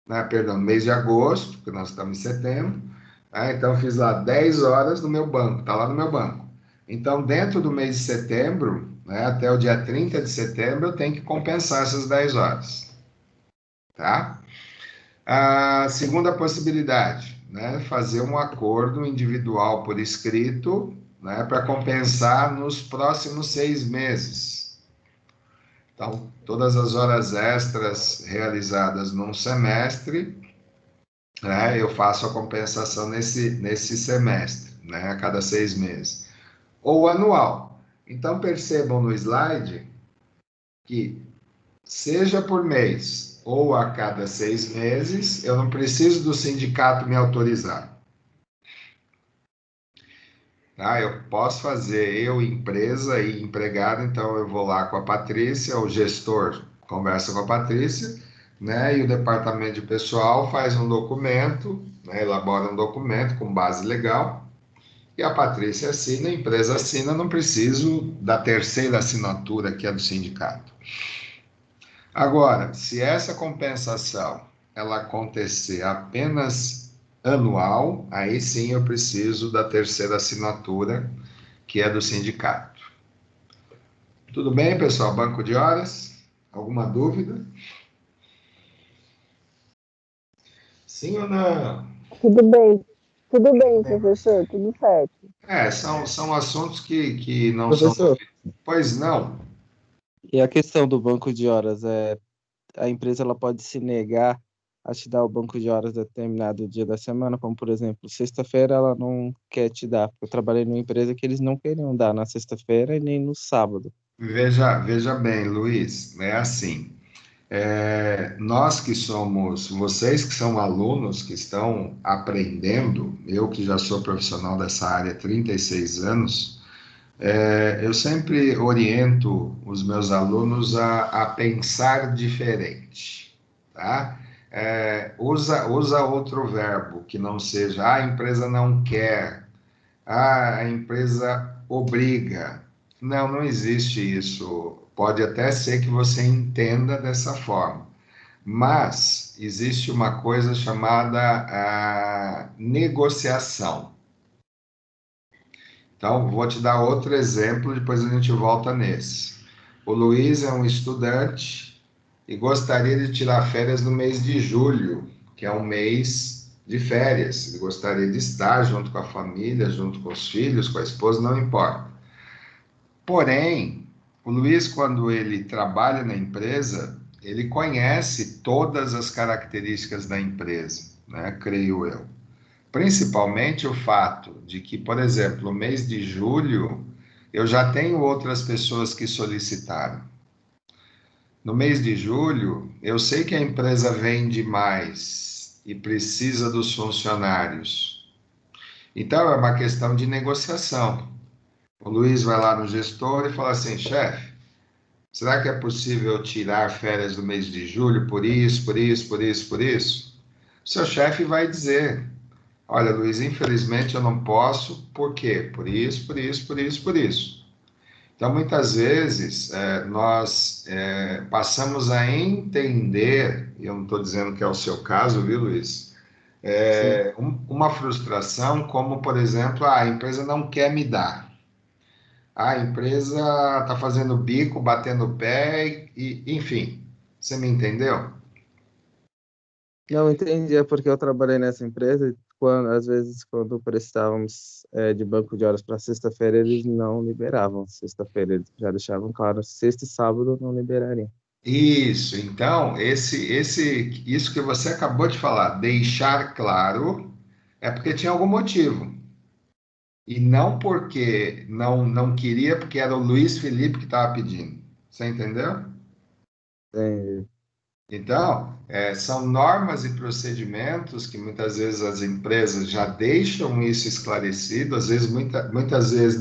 né, perdão, no mês de agosto, porque nós estamos em setembro, né, então fiz lá 10 horas no meu banco, está lá no meu banco. Então, dentro do mês de setembro, né, até o dia 30 de setembro, eu tenho que compensar essas 10 horas, tá? A segunda possibilidade, né, fazer um acordo individual por escrito, né, para compensar nos próximos 6 meses. Então, todas as horas extras realizadas num semestre, né, eu faço a compensação nesse semestre, né, a cada 6 meses. Ou anual. Então, percebam no slide que, seja por mês ou a cada 6 meses, eu não preciso do sindicato me autorizar. Tá? Eu posso fazer, eu, empresa e empregado, então eu vou lá com a Patrícia, o gestor conversa com a Patrícia, né, e o departamento de pessoal faz um documento, né, elabora um documento com base legal, e a Patrícia assina, a empresa assina, não preciso da terceira assinatura, que é do sindicato. Agora, se essa compensação ela acontecer apenas anual, aí sim eu preciso da terceira assinatura, que é do sindicato. Tudo bem, pessoal? Banco de horas? Alguma dúvida? Sim ou não? Tudo bem, professor, tudo certo. São assuntos que não são... Professor, Pois não. e a questão do banco de horas, a empresa ela pode se negar a te dar o banco de horas determinado dia da semana, como por exemplo, sexta-feira ela não quer te dar, porque eu trabalhei numa empresa que eles não queriam dar na sexta-feira e nem no sábado. Veja bem, Luiz, é assim. Nós que somos, vocês que são alunos, que estão aprendendo, eu que já sou profissional dessa área há 36 anos, eu sempre oriento os meus alunos a pensar diferente, tá? Usa outro verbo que não seja a empresa não quer, a empresa obriga. Não, não existe isso. Pode até ser que você entenda dessa forma, mas existe uma coisa chamada negociação. Então, vou te dar outro exemplo, depois a gente volta nesse. O Luiz é um estudante e gostaria de tirar férias no mês de julho, que é um mês de férias. Ele gostaria de estar junto com a família, junto com os filhos, com a esposa, não importa. Porém, o Luiz, quando ele trabalha na empresa, ele conhece todas as características da empresa, né? Creio eu. Principalmente o fato de que, por exemplo, no mês de julho, eu já tenho outras pessoas que solicitaram. No mês de julho, eu sei que a empresa vende mais e precisa dos funcionários. Então, é uma questão de negociação. O Luiz vai lá no gestor e fala assim: chefe, será que é possível tirar férias do mês de julho por isso, por isso, por isso, por isso? O seu chefe vai dizer: Olha, Luiz, infelizmente eu não posso, por quê? Por isso, por isso, por isso, por isso. Então, muitas vezes, nós passamos a entender, e eu não estou dizendo que é o seu caso, viu, Luiz? Sim. Uma frustração como, por exemplo, a empresa não quer me dar. A empresa está fazendo bico, batendo o pé, enfim. Você me entendeu? Não entendi, é porque eu trabalhei nessa empresa e às vezes quando precisávamos de banco de horas para sexta-feira, eles não liberavam. Sexta-feira eles já deixavam claro, sexta e sábado não liberariam. Isso, então, isso que você acabou de falar, deixar claro, é porque tinha algum motivo. E não porque não queria, porque era o Luiz Felipe que estava pedindo. Você entendeu? Entendi. Então, são normas e procedimentos que muitas vezes as empresas já deixam isso esclarecido, às vezes, muitas vezes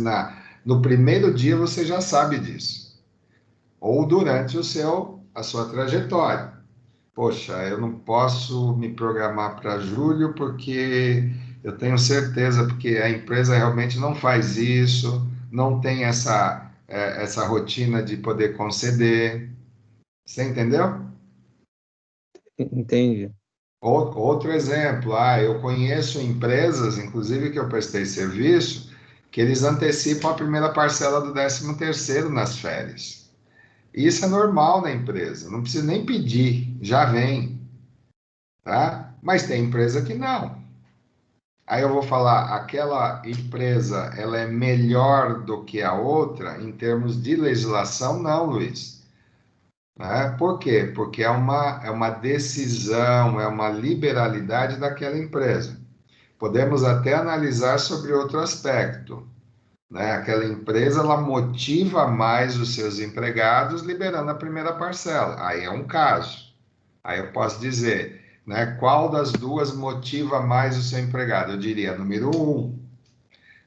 no primeiro dia você já sabe disso, ou durante a sua trajetória. Poxa, eu não posso me programar para julho porque eu tenho certeza, porque a empresa realmente não faz isso, não tem essa rotina de poder conceder. Você entendeu? Entendi. Outro exemplo, eu conheço empresas, inclusive que eu prestei serviço, que eles antecipam a primeira parcela do 13º nas férias. Isso é normal na empresa, não precisa nem pedir, já vem, tá? Mas tem empresa que não. Aí eu vou falar, aquela empresa, ela é melhor do que a outra em termos de legislação? Não, Luiz. Né? Por quê? Porque é uma decisão, é uma liberalidade daquela empresa. Podemos até analisar sobre outro aspecto, né? Aquela empresa, ela motiva mais os seus empregados liberando a primeira parcela. Aí é um caso. Aí eu posso dizer, né? Qual das duas motiva mais o seu empregado? Eu diria, número um.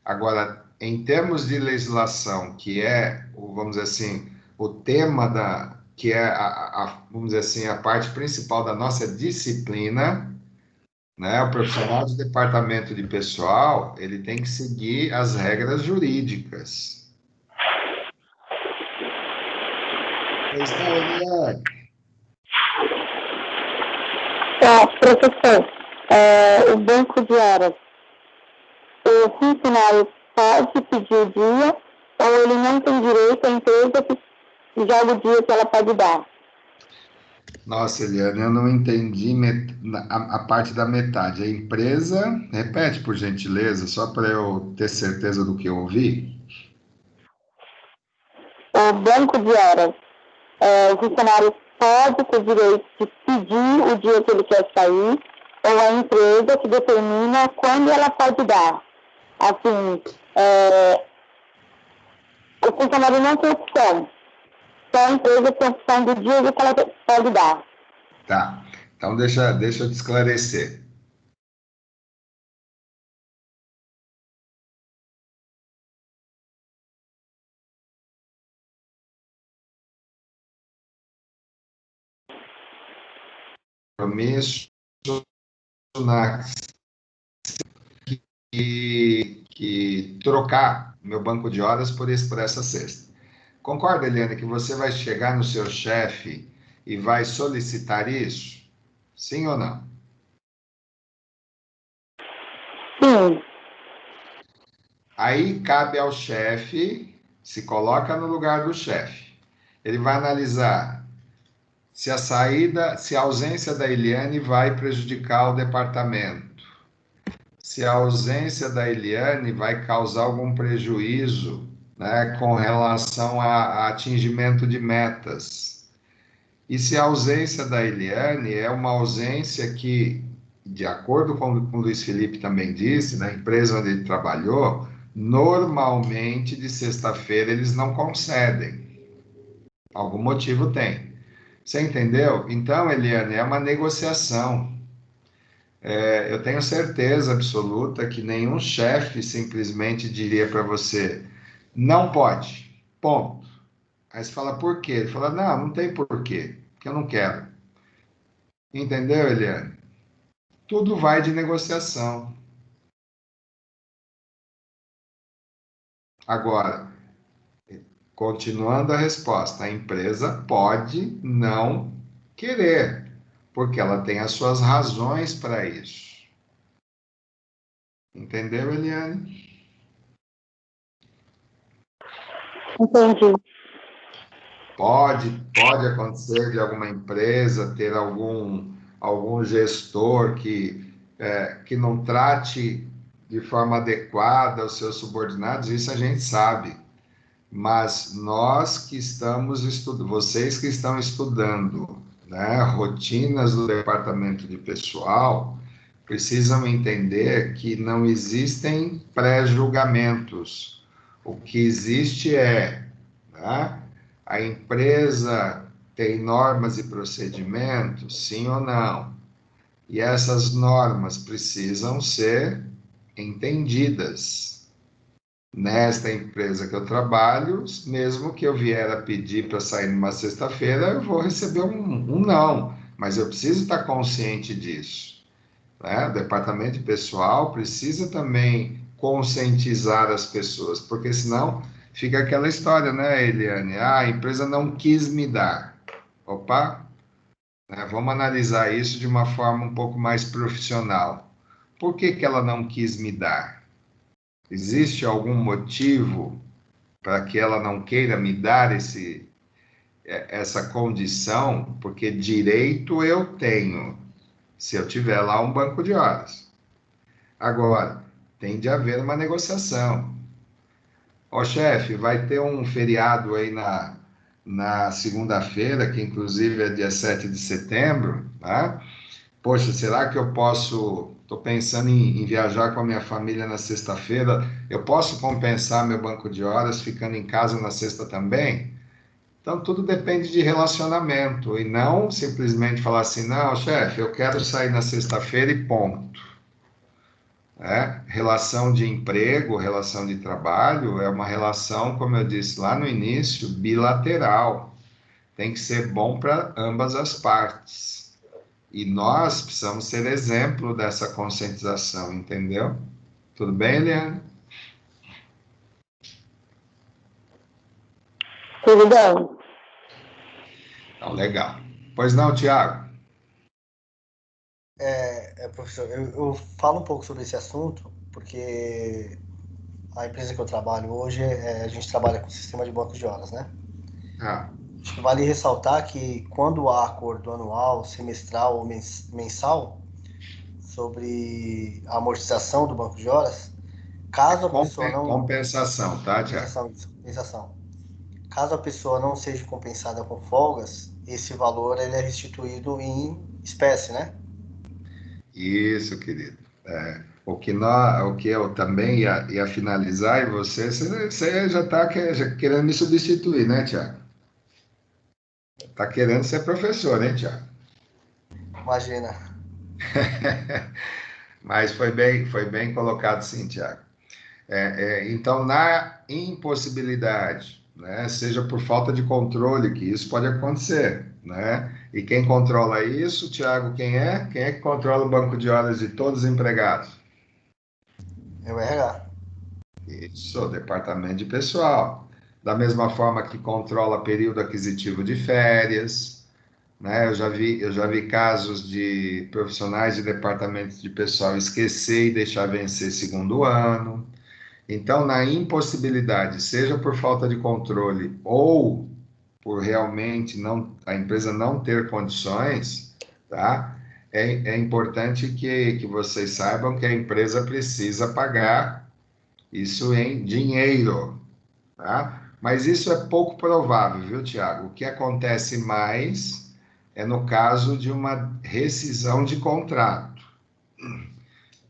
Agora, em termos de legislação, que é, vamos dizer assim, o tema que é vamos dizer assim, a parte principal da nossa disciplina, né? O profissional de departamento de pessoal, ele tem que seguir as regras jurídicas. Pois não, Eliane. Tá, professor, o banco de horas, o funcionário pode pedir o dia ou ele não tem direito à empresa que joga o dia que ela pode dar? Nossa, Eliane, eu não entendi a parte da metade. A empresa, repete por gentileza, só para eu ter certeza do que eu ouvi. O banco de horas, o funcionário pode ter direito de pedir o dia que ele quer sair ou a empresa que determina quando ela pode dar. Assim, o funcionário não tem opção, só a empresa tem opção do dia que ela pode dar. Tá. Então, deixa eu te esclarecer. Compromisso na que trocar meu banco de horas por essa sexta. Concorda, Eliane, que você vai chegar no seu chefe e vai solicitar isso? Sim ou não? Sim, Aí cabe ao chefe, se coloca no lugar do chefe. Ele vai analisar se a ausência da Eliane vai prejudicar o departamento, se a ausência da Eliane vai causar algum prejuízo, né, com relação a atingimento de metas. E se a ausência da Eliane é uma ausência que, de acordo com o Luiz Felipe também disse, na empresa onde ele trabalhou, normalmente de sexta-feira eles não concedem. Algum motivo tem. Você entendeu? Então, Eliane, é uma negociação. Eu tenho certeza absoluta que nenhum chefe simplesmente diria para você, não pode, ponto. Aí você fala, por quê? Ele fala, não tem por quê, porque eu não quero. Entendeu, Eliane? Tudo vai de negociação. Agora, continuando a resposta, a empresa pode não querer, porque ela tem as suas razões para isso. Entendeu, Eliane? Entendi. Pode acontecer de alguma empresa ter algum gestor que não trate de forma adequada os seus subordinados, isso a gente sabe. Mas nós que estamos estudando, vocês que estão estudando, né, rotinas do departamento de pessoal, precisam entender que não existem pré-julgamentos. O que existe né, a empresa tem normas e procedimentos, sim ou não? E essas normas precisam ser entendidas. Nesta empresa que eu trabalho, mesmo que eu vier a pedir para sair numa sexta-feira, eu vou receber um não, mas eu preciso estar consciente disso, né? O departamento de pessoal precisa também conscientizar as pessoas, porque senão fica aquela história, né, Eliane? Ah, a empresa não quis me dar. Opa, né? Vamos analisar isso de uma forma um pouco mais profissional. Por que que ela não quis me dar? Existe algum motivo para que ela não queira me dar essa condição? Porque direito eu tenho, se eu tiver lá um banco de horas. Agora, tem de haver uma negociação. Ó, chefe, vai ter um feriado aí na segunda-feira, que inclusive é dia 7 de setembro, tá? Poxa, será que eu posso... Estou pensando em viajar com a minha família na sexta-feira. Eu posso compensar meu banco de horas ficando em casa na sexta também? Então, tudo depende de relacionamento. E não simplesmente falar assim, não, chefe, eu quero sair na sexta-feira e ponto. Relação de emprego, relação de trabalho, é uma relação, como eu disse lá no início, bilateral. Tem que ser bom para ambas as partes. E nós precisamos ser exemplo dessa conscientização, entendeu? Tudo bem, Eliane? Tudo bem. Então, legal. Pois não, Tiago? Professor, eu falo um pouco sobre esse assunto, porque a empresa que eu trabalho hoje, a gente trabalha com sistema de bancos de horas, né? Ah, Acho que vale ressaltar que quando há acordo anual, semestral ou mensal sobre a amortização do banco de horas, caso a pessoa não... compensação, tá, Tiago? Compensação. Caso a pessoa não seja compensada com folgas, esse valor ele é restituído em espécie, né? Isso, querido. O que eu também ia finalizar, e você já está querendo me substituir, né, Tiago? Está querendo ser professor, hein, Tiago? Imagina. Mas foi bem colocado, sim, Tiago. Então, na impossibilidade, né, seja por falta de controle, que isso pode acontecer, né? E quem controla isso, Tiago, quem é? Quem é que controla o banco de horas de todos os empregados? É o RH. Isso, o departamento de pessoal. Da mesma forma que controla período aquisitivo de férias, né? Eu já vi casos de profissionais de departamento de pessoal esquecer e deixar vencer segundo ano. Então, na impossibilidade, seja por falta de controle ou por realmente a empresa não ter condições, tá? É importante que vocês saibam que a empresa precisa pagar isso em dinheiro, tá? Mas isso é pouco provável, viu, Tiago? O que acontece mais é no caso de uma rescisão de contrato.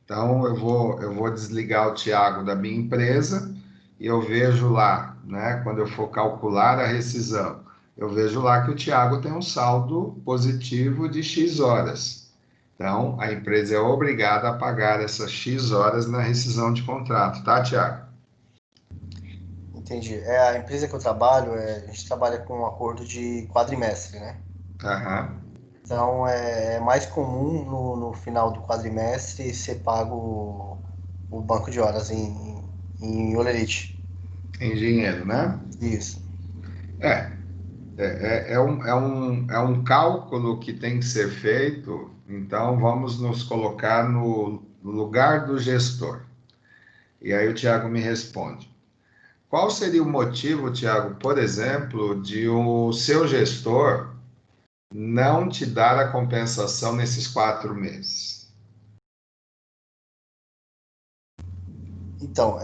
Então, eu vou desligar o Tiago da minha empresa e eu vejo lá, né, quando eu for calcular a rescisão, eu vejo lá que o Tiago tem um saldo positivo de X horas. Então, a empresa é obrigada a pagar essas X horas na rescisão de contrato, tá, Tiago? Entendi. A empresa que eu trabalho, a gente trabalha com um acordo de quadrimestre, né? Aham. Então, é mais comum no final do quadrimestre ser pago o banco de horas em Olerite. Engenheiro, né? Isso. É, é um cálculo que tem que ser feito, então vamos nos colocar no lugar do gestor. E aí o Tiago me responde. Qual seria o motivo, Tiago, por exemplo, de o seu gestor não te dar a compensação nesses 4 meses? Então,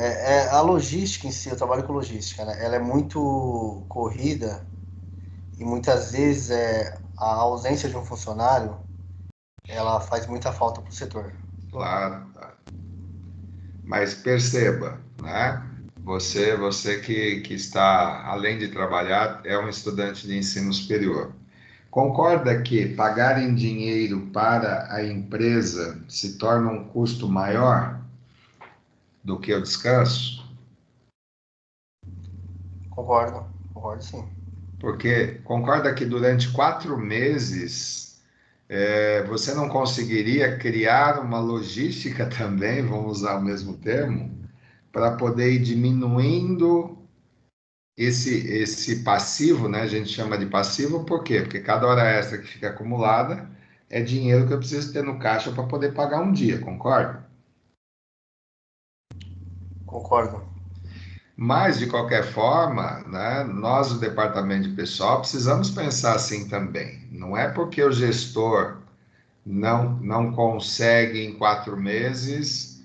a logística em si, eu trabalho com logística, né? Ela é muito corrida e muitas vezes a ausência de um funcionário, ela faz muita falta para o setor. Claro, claro. Mas perceba, né? Você que está, além de trabalhar, é um estudante de ensino superior. Concorda que pagar em dinheiro para a empresa se torna um custo maior do que o descanso? Concordo, concordo sim. Porque concorda que durante 4 meses você não conseguiria criar uma logística também, vamos usar o mesmo termo, para poder ir diminuindo esse passivo, né? A gente chama de passivo, por quê? Porque cada hora extra que fica acumulada é dinheiro que eu preciso ter no caixa para poder pagar um dia, concorda? Concordo. Mas, de qualquer forma, né, nós, do departamento de pessoal, precisamos pensar assim também. Não é porque o gestor não consegue, em 4 meses,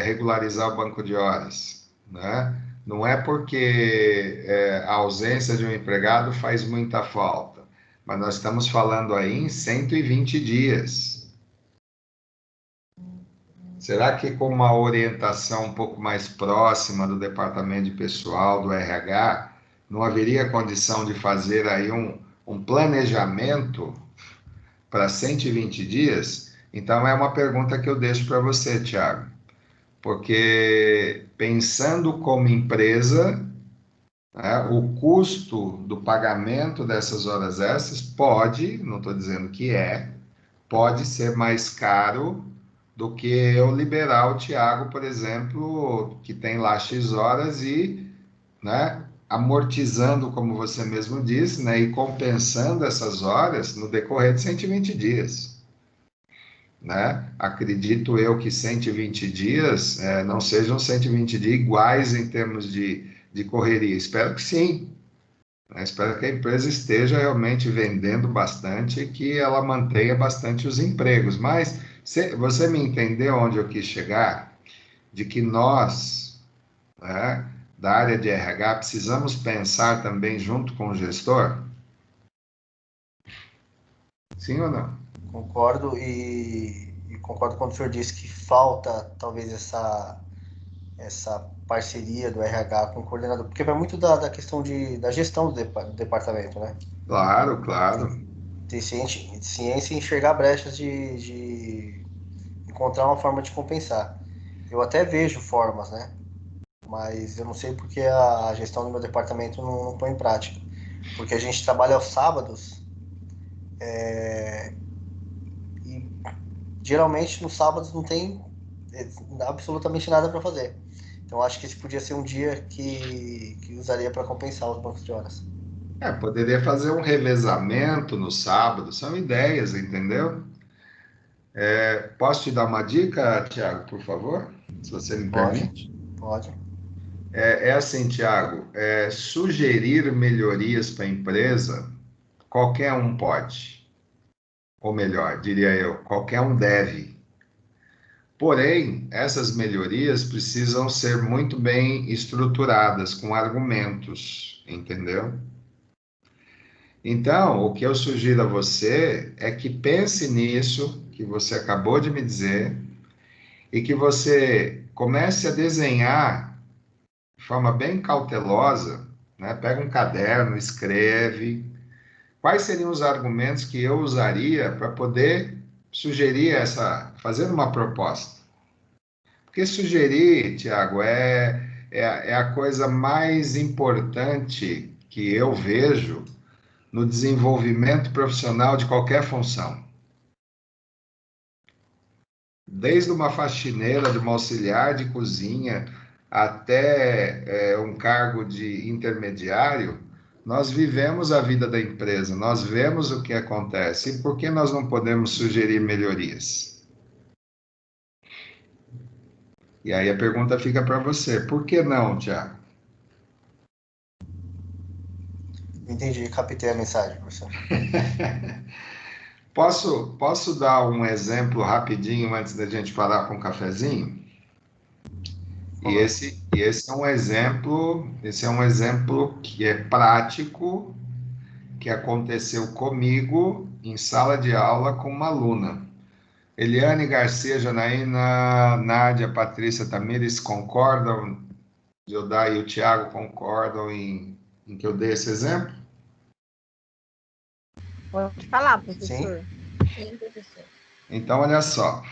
regularizar o banco de horas, né? Não é porque a ausência de um empregado faz muita falta, mas nós estamos falando aí em 120 dias. Será que com uma orientação um pouco mais próxima do departamento de pessoal, do RH, não haveria condição de fazer aí um planejamento para 120 dias? Então, é uma pergunta que eu deixo para você, Tiago, porque pensando como empresa, né, o custo do pagamento dessas horas extras pode, não estou dizendo que pode ser mais caro do que eu liberar o Tiago, por exemplo, que tem lá X horas e, né, amortizando, como você mesmo disse, né, e compensando essas horas no decorrer de 120 dias. Né? Acredito eu que 120 dias não sejam 120 dias iguais em termos de correria. Espero que sim. Né? Espero que a empresa esteja realmente vendendo bastante e que ela mantenha bastante os empregos. Mas você me entendeu onde eu quis chegar? De que nós, né, da área de RH, precisamos pensar também junto com o gestor? Sim ou não? Concordo e concordo quando o senhor disse que falta talvez essa parceria do RH com o coordenador, porque vai muito da questão da gestão do departamento, né? Claro, Tem claro. que ter ciência e enxergar brechas de encontrar uma forma de compensar. Eu até vejo formas, né? Mas eu não sei porque a gestão do meu departamento não põe em prática. Porque a gente trabalha aos sábados e geralmente nos sábados não tem absolutamente nada para fazer. Então acho que esse podia ser um dia que usaria para compensar os bancos de horas. Poderia fazer um revezamento no sábado, são ideias, entendeu? Posso te dar uma dica, Tiago, por favor? Se você me Pode, permite. pode. É assim, Tiago, sugerir melhorias para a empresa, qualquer um pode. Ou melhor, diria eu, qualquer um deve. Porém, essas melhorias precisam ser muito bem estruturadas, com argumentos, entendeu? Então, o que eu sugiro a você é que pense nisso que você acabou de me dizer e que você comece a desenhar de forma bem cautelosa, né? Pega um caderno, escreve quais seriam os argumentos que eu usaria para poder sugerir fazer uma proposta. Porque sugerir, Tiago, é a coisa mais importante que eu vejo no desenvolvimento profissional de qualquer função. Desde uma faxineira, de uma auxiliar de cozinha, até um cargo de intermediário, nós vivemos a vida da empresa, nós vemos o que acontece. E por que nós não podemos sugerir melhorias? E aí a pergunta fica para você: por que não, Tiago? Entendi, captei a mensagem, professor. Posso dar um exemplo rapidinho antes da gente parar com um cafezinho? Esse é um exemplo que é prático, que aconteceu comigo em sala de aula com uma aluna. Eliane, Garcia, Janaína, Nádia, Patrícia, Tamires concordam? Jodá e o Tiago concordam em que eu dei esse exemplo? Pode falar, Sim. professor. Sim, professor. Então, olha só.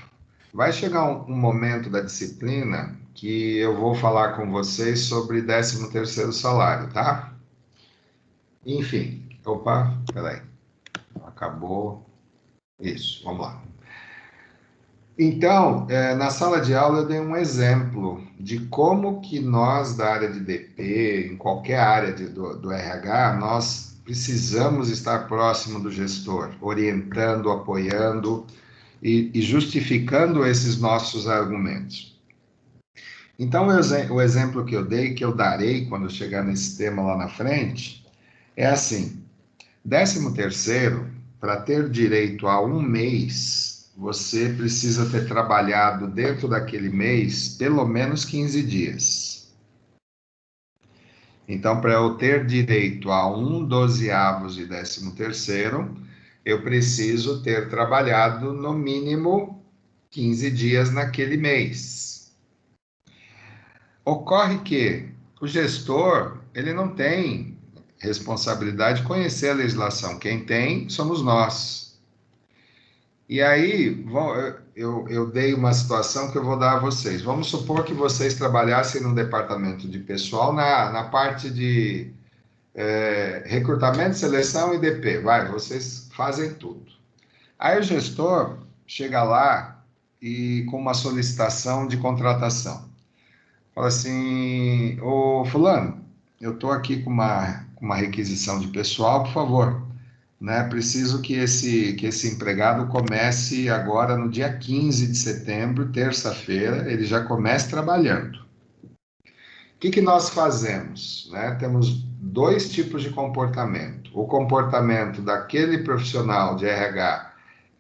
Vai chegar um momento da disciplina que eu vou falar com vocês sobre 13º salário, tá? Enfim. Opa, peraí. Acabou. Isso, vamos lá. Então, na sala de aula eu dei um exemplo de como que nós da área de DP, em qualquer área do RH, nós precisamos estar próximo do gestor, orientando, apoiando e justificando esses nossos argumentos. Então, o exemplo que eu dei, que eu darei quando chegar nesse tema lá na frente, é assim: 13º, para ter direito a um mês, você precisa ter trabalhado dentro daquele mês pelo menos 15 dias. Então, para eu ter direito a 1/12 de 13º, eu preciso ter trabalhado no mínimo 15 dias naquele mês. Ocorre que o gestor, ele não tem responsabilidade de conhecer a legislação. Quem tem, somos nós. E aí, eu dei uma situação que eu vou dar a vocês. Vamos supor que vocês trabalhassem no departamento de pessoal, na parte de recrutamento, seleção e DP. Vocês fazem tudo. Aí o gestor chega lá e com uma solicitação de contratação. Fala assim: ô fulano, eu estou aqui com uma requisição de pessoal, por favor, né? Preciso que esse empregado comece agora no dia 15 de setembro, terça-feira, ele já comece trabalhando. O que nós fazemos, né? Temos dois tipos de comportamento. O comportamento daquele profissional de RH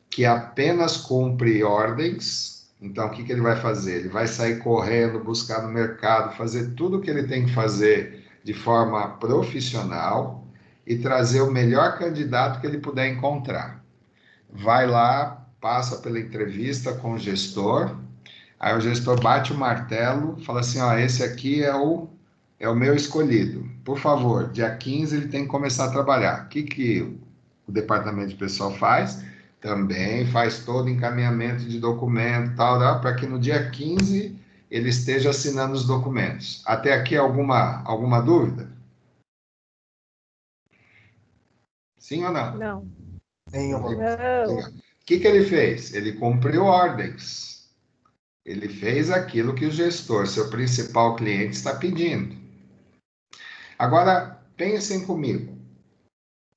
que apenas cumpre ordens. Então, o que ele vai fazer? Ele vai sair correndo, buscar no mercado, fazer tudo o que ele tem que fazer de forma profissional e trazer o melhor candidato que ele puder encontrar. Vai lá, passa pela entrevista com o gestor, aí o gestor bate o martelo, fala assim: ó, esse aqui é o meu escolhido. Por favor, dia 15 ele tem que começar a trabalhar. O que o departamento de pessoal faz? Também faz todo encaminhamento de documento, para que no dia 15 ele esteja assinando os documentos. Até aqui alguma dúvida? Sim ou não? Não. Nenhuma. Não. O que ele fez? Ele cumpriu ordens. Ele fez aquilo que o gestor, seu principal cliente, está pedindo. Agora, pensem comigo.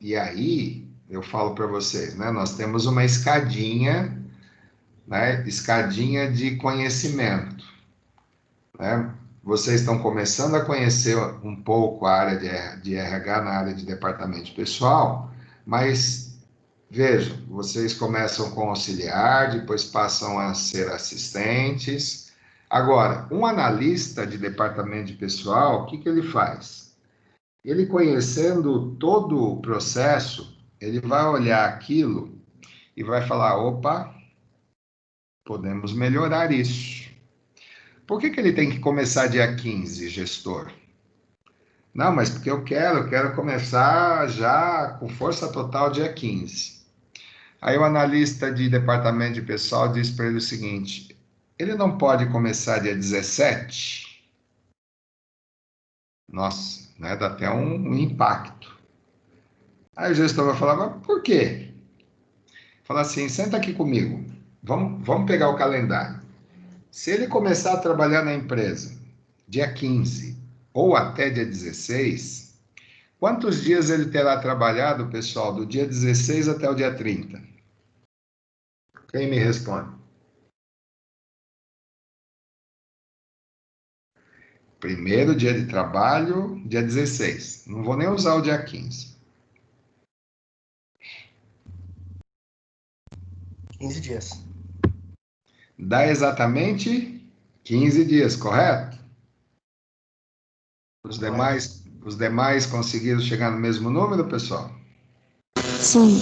E aí, eu falo para vocês, né? Nós temos uma escadinha, né? Escadinha de conhecimento, né? Vocês estão começando a conhecer um pouco a área de RH na área de departamento pessoal, mas vejam, vocês começam com auxiliar, depois passam a ser assistentes. Agora, um analista de departamento de pessoal, o que ele faz? Ele, conhecendo todo o processo, ele vai olhar aquilo e vai falar: opa, podemos melhorar isso. Por que ele tem que começar dia 15, gestor? Não, mas porque eu quero começar já com força total dia 15. Aí o analista de departamento de pessoal diz para ele o seguinte: ele não pode começar dia 17? Nossa, né, dá até um impacto. Aí o gestor vai falar: mas por quê? Fala assim: senta aqui comigo, vamos pegar o calendário. Se ele começar a trabalhar na empresa dia 15 ou até dia 16, quantos dias ele terá trabalhado, pessoal, do dia 16 até o dia 30? Quem me responde? Primeiro dia de trabalho, dia 16. Não vou nem usar o dia 15. 15 dias. Dá exatamente 15 dias, correto? Correto. Os demais conseguiram chegar no mesmo número, pessoal? Sim.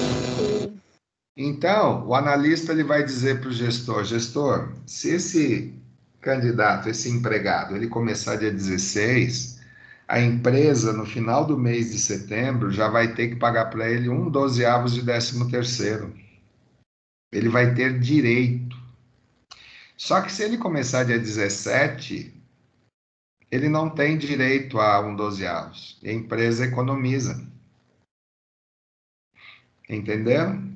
Então, o analista ele vai dizer para o gestor, gestor, se esse candidato, esse empregado, ele começar dia 16, a empresa no final do mês de setembro já vai ter que pagar para ele 1/12 de 13º. Ele vai ter direito. Só que se ele começar dia 17, ele não tem direito a 1/12. E a empresa economiza. Entenderam?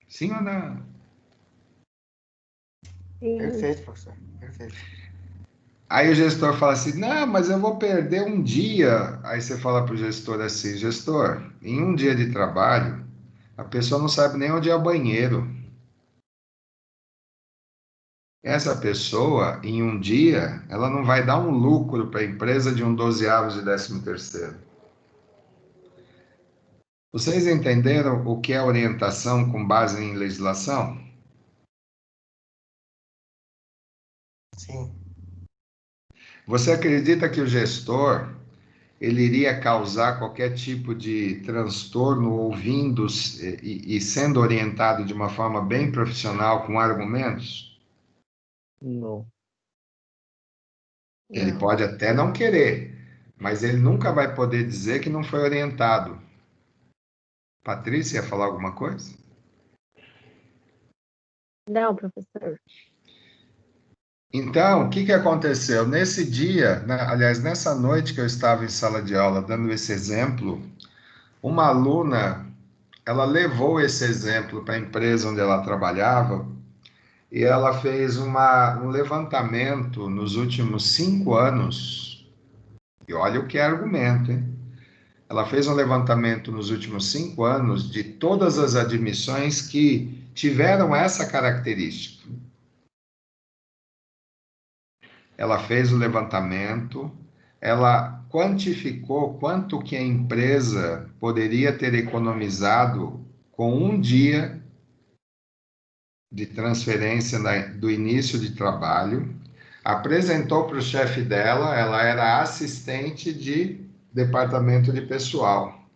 Sim ou não? Sim. Perfeito, professor. Perfeito. Aí o gestor fala assim: não, mas eu vou perder um dia. Aí você fala para o gestor assim: gestor, em um dia de trabalho, a pessoa não sabe nem onde é o banheiro. Essa pessoa, em um dia, ela não vai dar um lucro para a empresa de 1/12 de 13º. Vocês entenderam o que é orientação com base em legislação? Sim. Você acredita que o gestor ele iria causar qualquer tipo de transtorno ouvindo e sendo orientado de uma forma bem profissional com argumentos? Não. Ele Não. pode até não querer, mas ele nunca vai poder dizer que não foi orientado. Patrícia, ia falar alguma coisa? Não, professor. Então, o que que aconteceu? Nesse dia, aliás, nessa noite que eu estava em sala de aula dando esse exemplo, uma aluna, ela levou esse exemplo para a empresa onde ela trabalhava e ela fez um levantamento nos últimos 5 anos. E olha o que é argumento, hein? Ela fez um levantamento nos últimos 5 anos de todas as admissões que tiveram essa característica. Ela fez o levantamento, ela quantificou quanto que a empresa poderia ter economizado com um dia de transferência do início de trabalho, apresentou para o chefe dela, ela era assistente de departamento de pessoal.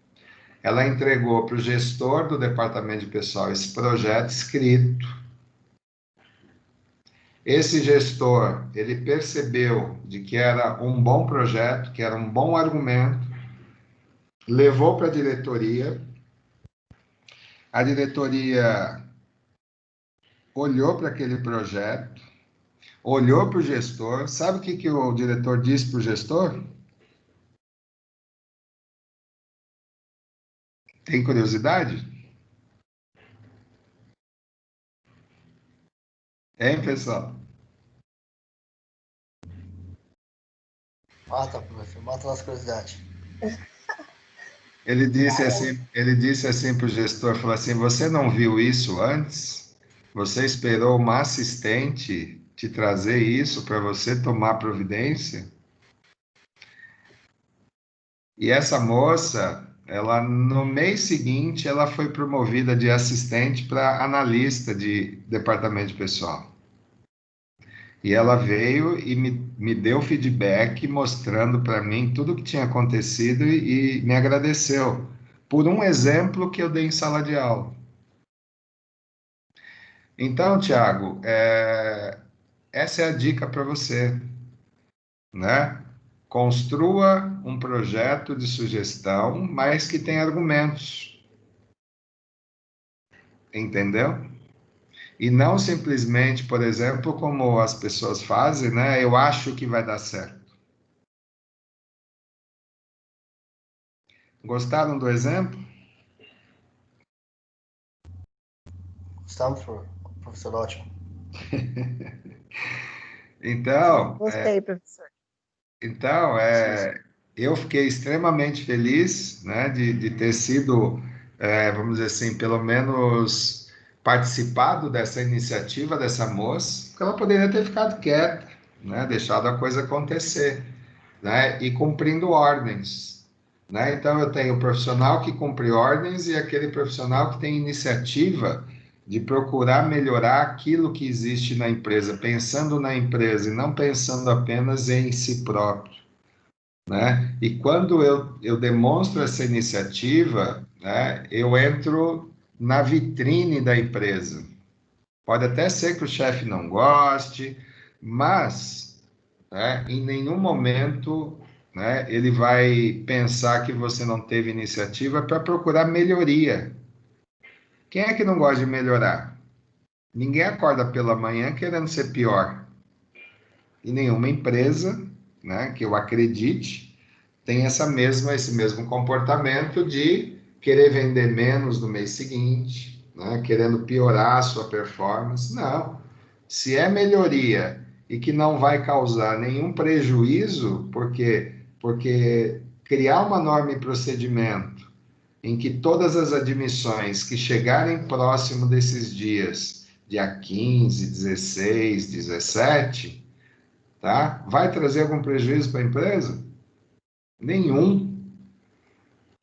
Ela entregou para o gestor do departamento de pessoal esse projeto escrito. Esse gestor, ele percebeu de que era um bom projeto, que era um bom argumento, levou para a diretoria olhou para aquele projeto, olhou para o gestor, sabe o que que o diretor disse para o gestor? Tem curiosidade? Hein, pessoal? Mata, professor. Mata nas curiosidades. Ele disse assim para o gestor, falou assim, você não viu isso antes? Você esperou uma assistente te trazer isso para você tomar providência? E essa moça, ela no mês seguinte, ela foi promovida de assistente para analista de departamento de pessoal. E ela veio e me deu feedback mostrando para mim tudo o que tinha acontecido e me agradeceu por um exemplo que eu dei em sala de aula. Então, Tiago, essa é a dica para você, né? Construa um projeto de sugestão, mas que tenha argumentos, entendeu? E não simplesmente, por exemplo, como as pessoas fazem, né? Eu acho que vai dar certo. Gostaram do exemplo? Gostamos, professor? Ótimo. Então, Gostei, professor. Então, eu fiquei extremamente feliz, né, de ter sido, vamos dizer assim, pelo menos participado dessa iniciativa dessa moça, porque ela poderia ter ficado quieta, né, deixado a coisa acontecer, né, e cumprindo ordens, né? Então, eu tenho o profissional que cumpre ordens e aquele profissional que tem iniciativa de procurar melhorar aquilo que existe na empresa, pensando na empresa e não pensando apenas em si próprio, né? E quando eu demonstro essa iniciativa, né, eu entro na vitrine da empresa. Pode até ser que o chefe não goste, mas, né, em nenhum momento, né, ele vai pensar que você não teve iniciativa para procurar melhoria. Quem é que não gosta de melhorar? Ninguém acorda pela manhã querendo ser pior. E nenhuma empresa, né, que eu acredite, tem esse mesmo comportamento de querer vender menos no mês seguinte, né, querendo piorar a sua performance. Não. Se é melhoria e que não vai causar nenhum prejuízo, porque criar uma norma e procedimento em que todas as admissões que chegarem próximo desses dias, dia 15, 16, 17, tá? Vai trazer algum prejuízo para a empresa? Nenhum.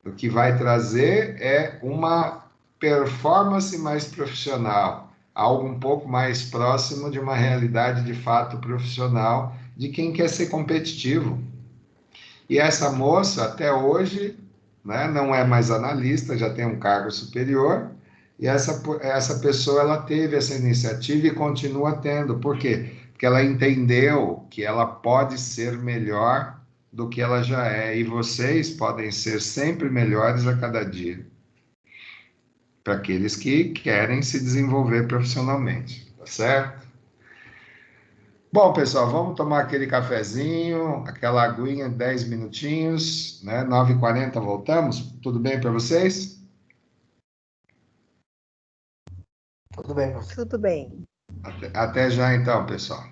O que vai trazer é uma performance mais profissional, algo um pouco mais próximo de uma realidade de fato profissional de quem quer ser competitivo. E essa moça, até hoje, né, não é mais analista, já tem um cargo superior, e essa pessoa ela teve essa iniciativa e continua tendo. Por quê? Porque ela entendeu que ela pode ser melhor do que ela já é, e vocês podem ser sempre melhores a cada dia, para aqueles que querem se desenvolver profissionalmente, tá certo? Bom, pessoal, vamos tomar aquele cafezinho, aquela aguinha, 10 minutinhos, né? 9h40 voltamos. Tudo bem para vocês? Tudo bem, professor. Tudo bem. Até já então, pessoal.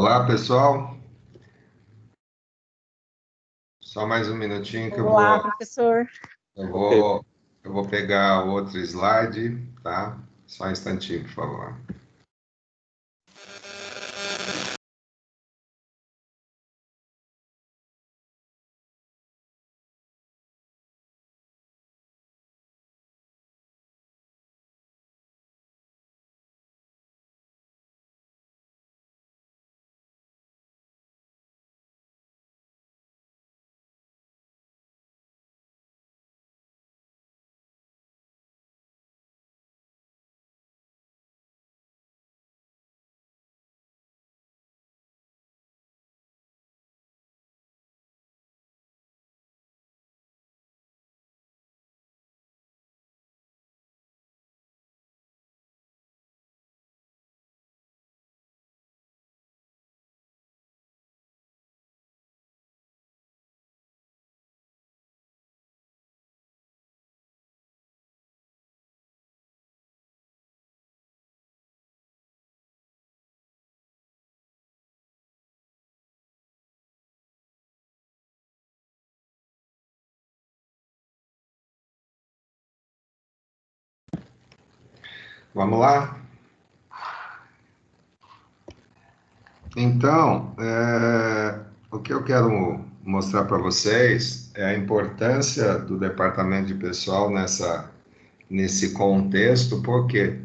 Olá, pessoal. Só mais um minutinho que Olá, professor. eu vou pegar outro slide, tá? Só um instantinho, por favor. Vamos lá? Então, o que eu quero mostrar para vocês é a importância do departamento de pessoal nesse contexto. Por quê?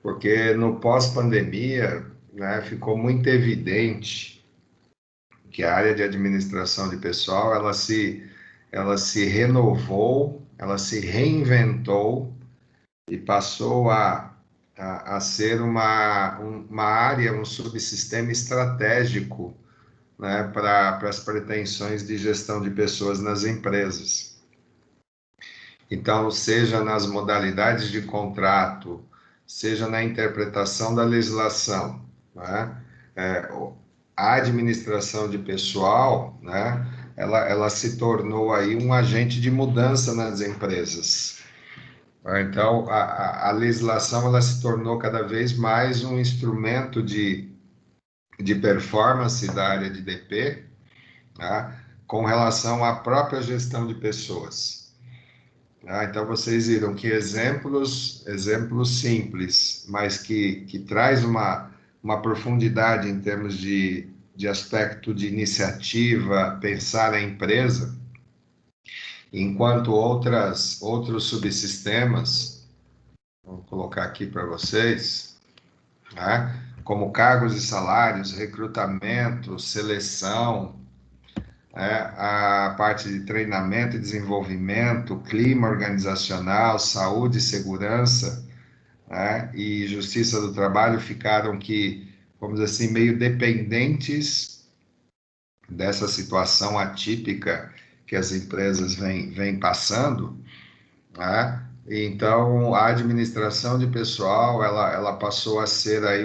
Porque no pós-pandemia, né, ficou muito evidente que a área de administração de pessoal, ela se renovou, ela se reinventou e passou a ser uma área, um subsistema estratégico, né, para as pretensões de gestão de pessoas nas empresas. Então, seja nas modalidades de contrato, seja na interpretação da legislação, né, a administração de pessoal, né, ela se tornou aí um agente de mudança nas empresas. Então, a legislação ela se tornou cada vez mais um instrumento de performance da área de DP, tá? Com relação à própria gestão de pessoas. Tá? Então, vocês viram que exemplos simples, mas que traz uma profundidade em termos de aspecto de iniciativa, pensar a empresa, enquanto outros subsistemas, vou colocar aqui para vocês, né? Como cargos e salários, recrutamento, seleção, né? A parte de treinamento e desenvolvimento, clima organizacional, saúde e segurança, né? E justiça do trabalho ficaram vamos dizer assim, meio dependentes dessa situação atípica que as empresas vêm passando, né? Então, a administração de pessoal, ela passou a ser aí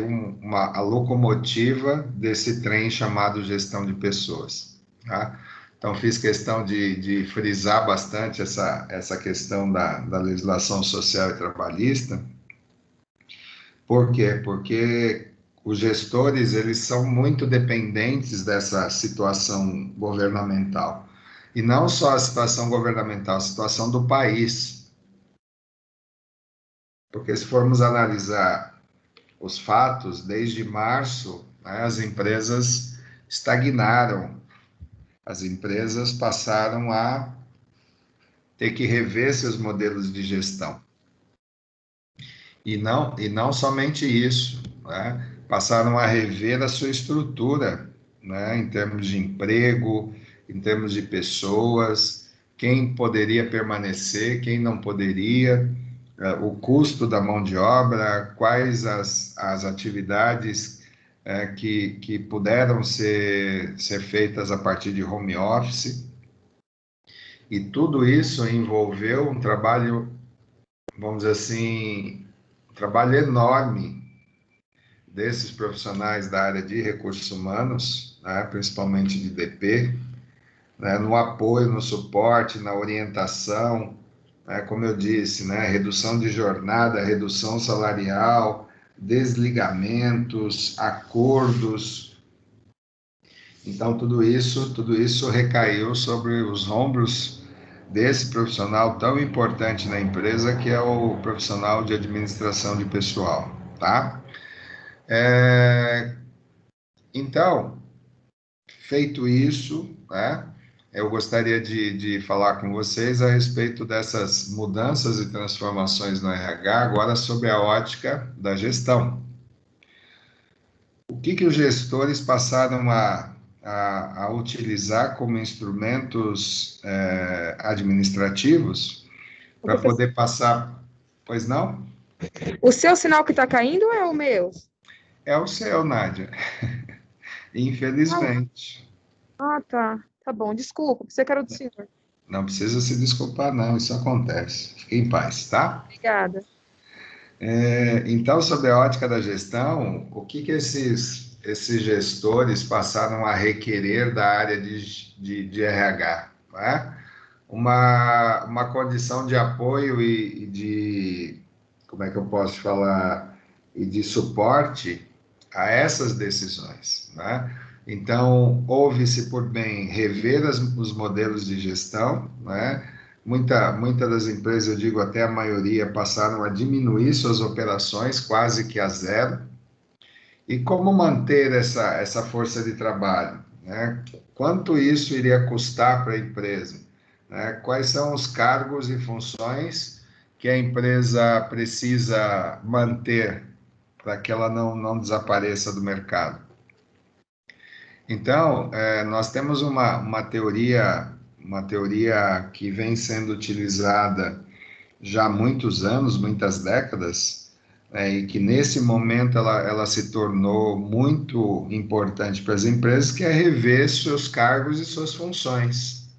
a locomotiva desse trem chamado gestão de pessoas, tá? Então, fiz questão de frisar bastante essa questão da legislação social e trabalhista. Por quê? Porque os gestores, eles são muito dependentes dessa situação governamental. E não só a situação governamental, a situação do país. Porque se formos analisar os fatos, desde março, né, as empresas estagnaram, as empresas passaram a ter que rever seus modelos de gestão. E não somente isso, né, passaram a rever a sua estrutura, né, em termos de emprego, em termos de pessoas, quem poderia permanecer, quem não poderia, o custo da mão de obra, quais as atividades que puderam ser feitas a partir de home office. E tudo isso envolveu um trabalho, vamos dizer assim, um trabalho enorme desses profissionais da área de recursos humanos, né, principalmente de DP, né, no apoio, no suporte, na orientação, como eu disse, né, redução de jornada, redução salarial, desligamentos, acordos, Então, tudo isso recaiu sobre os ombros desse profissional tão importante na empresa, que é o profissional de administração de pessoal, tá? É, então, feito isso, né, eu gostaria de falar com vocês a respeito dessas mudanças e transformações no RH, agora sob a ótica da gestão. O que os gestores passaram a utilizar como instrumentos administrativos Ô, para professor, poder passar. Pois não? o seu sinal que está caindo ou é o meu? É o seu, Nádia. Infelizmente. Ah, tá. Tá bom, desculpa, você que era o do senhor. Não precisa se desculpar, não, isso acontece. Fique em paz, tá? Obrigada. Então, sob a ótica da gestão, o que esses gestores passaram a requerer da área de RH? Né? Uma condição de apoio e de, como é que eu posso falar, e de suporte a essas decisões, né? Então, houve-se por bem rever os modelos de gestão, né? Muita das empresas, eu digo até a maioria, passaram a diminuir suas operações quase que a zero. E como manter essa força de trabalho, né? Quanto isso iria custar para a empresa? Né? Quais são os cargos e funções que a empresa precisa manter para que ela não desapareça do mercado? Então, nós temos uma teoria que vem sendo utilizada já há muitos anos, muitas décadas, e que nesse momento ela se tornou muito importante para as empresas, que é rever seus cargos e suas funções.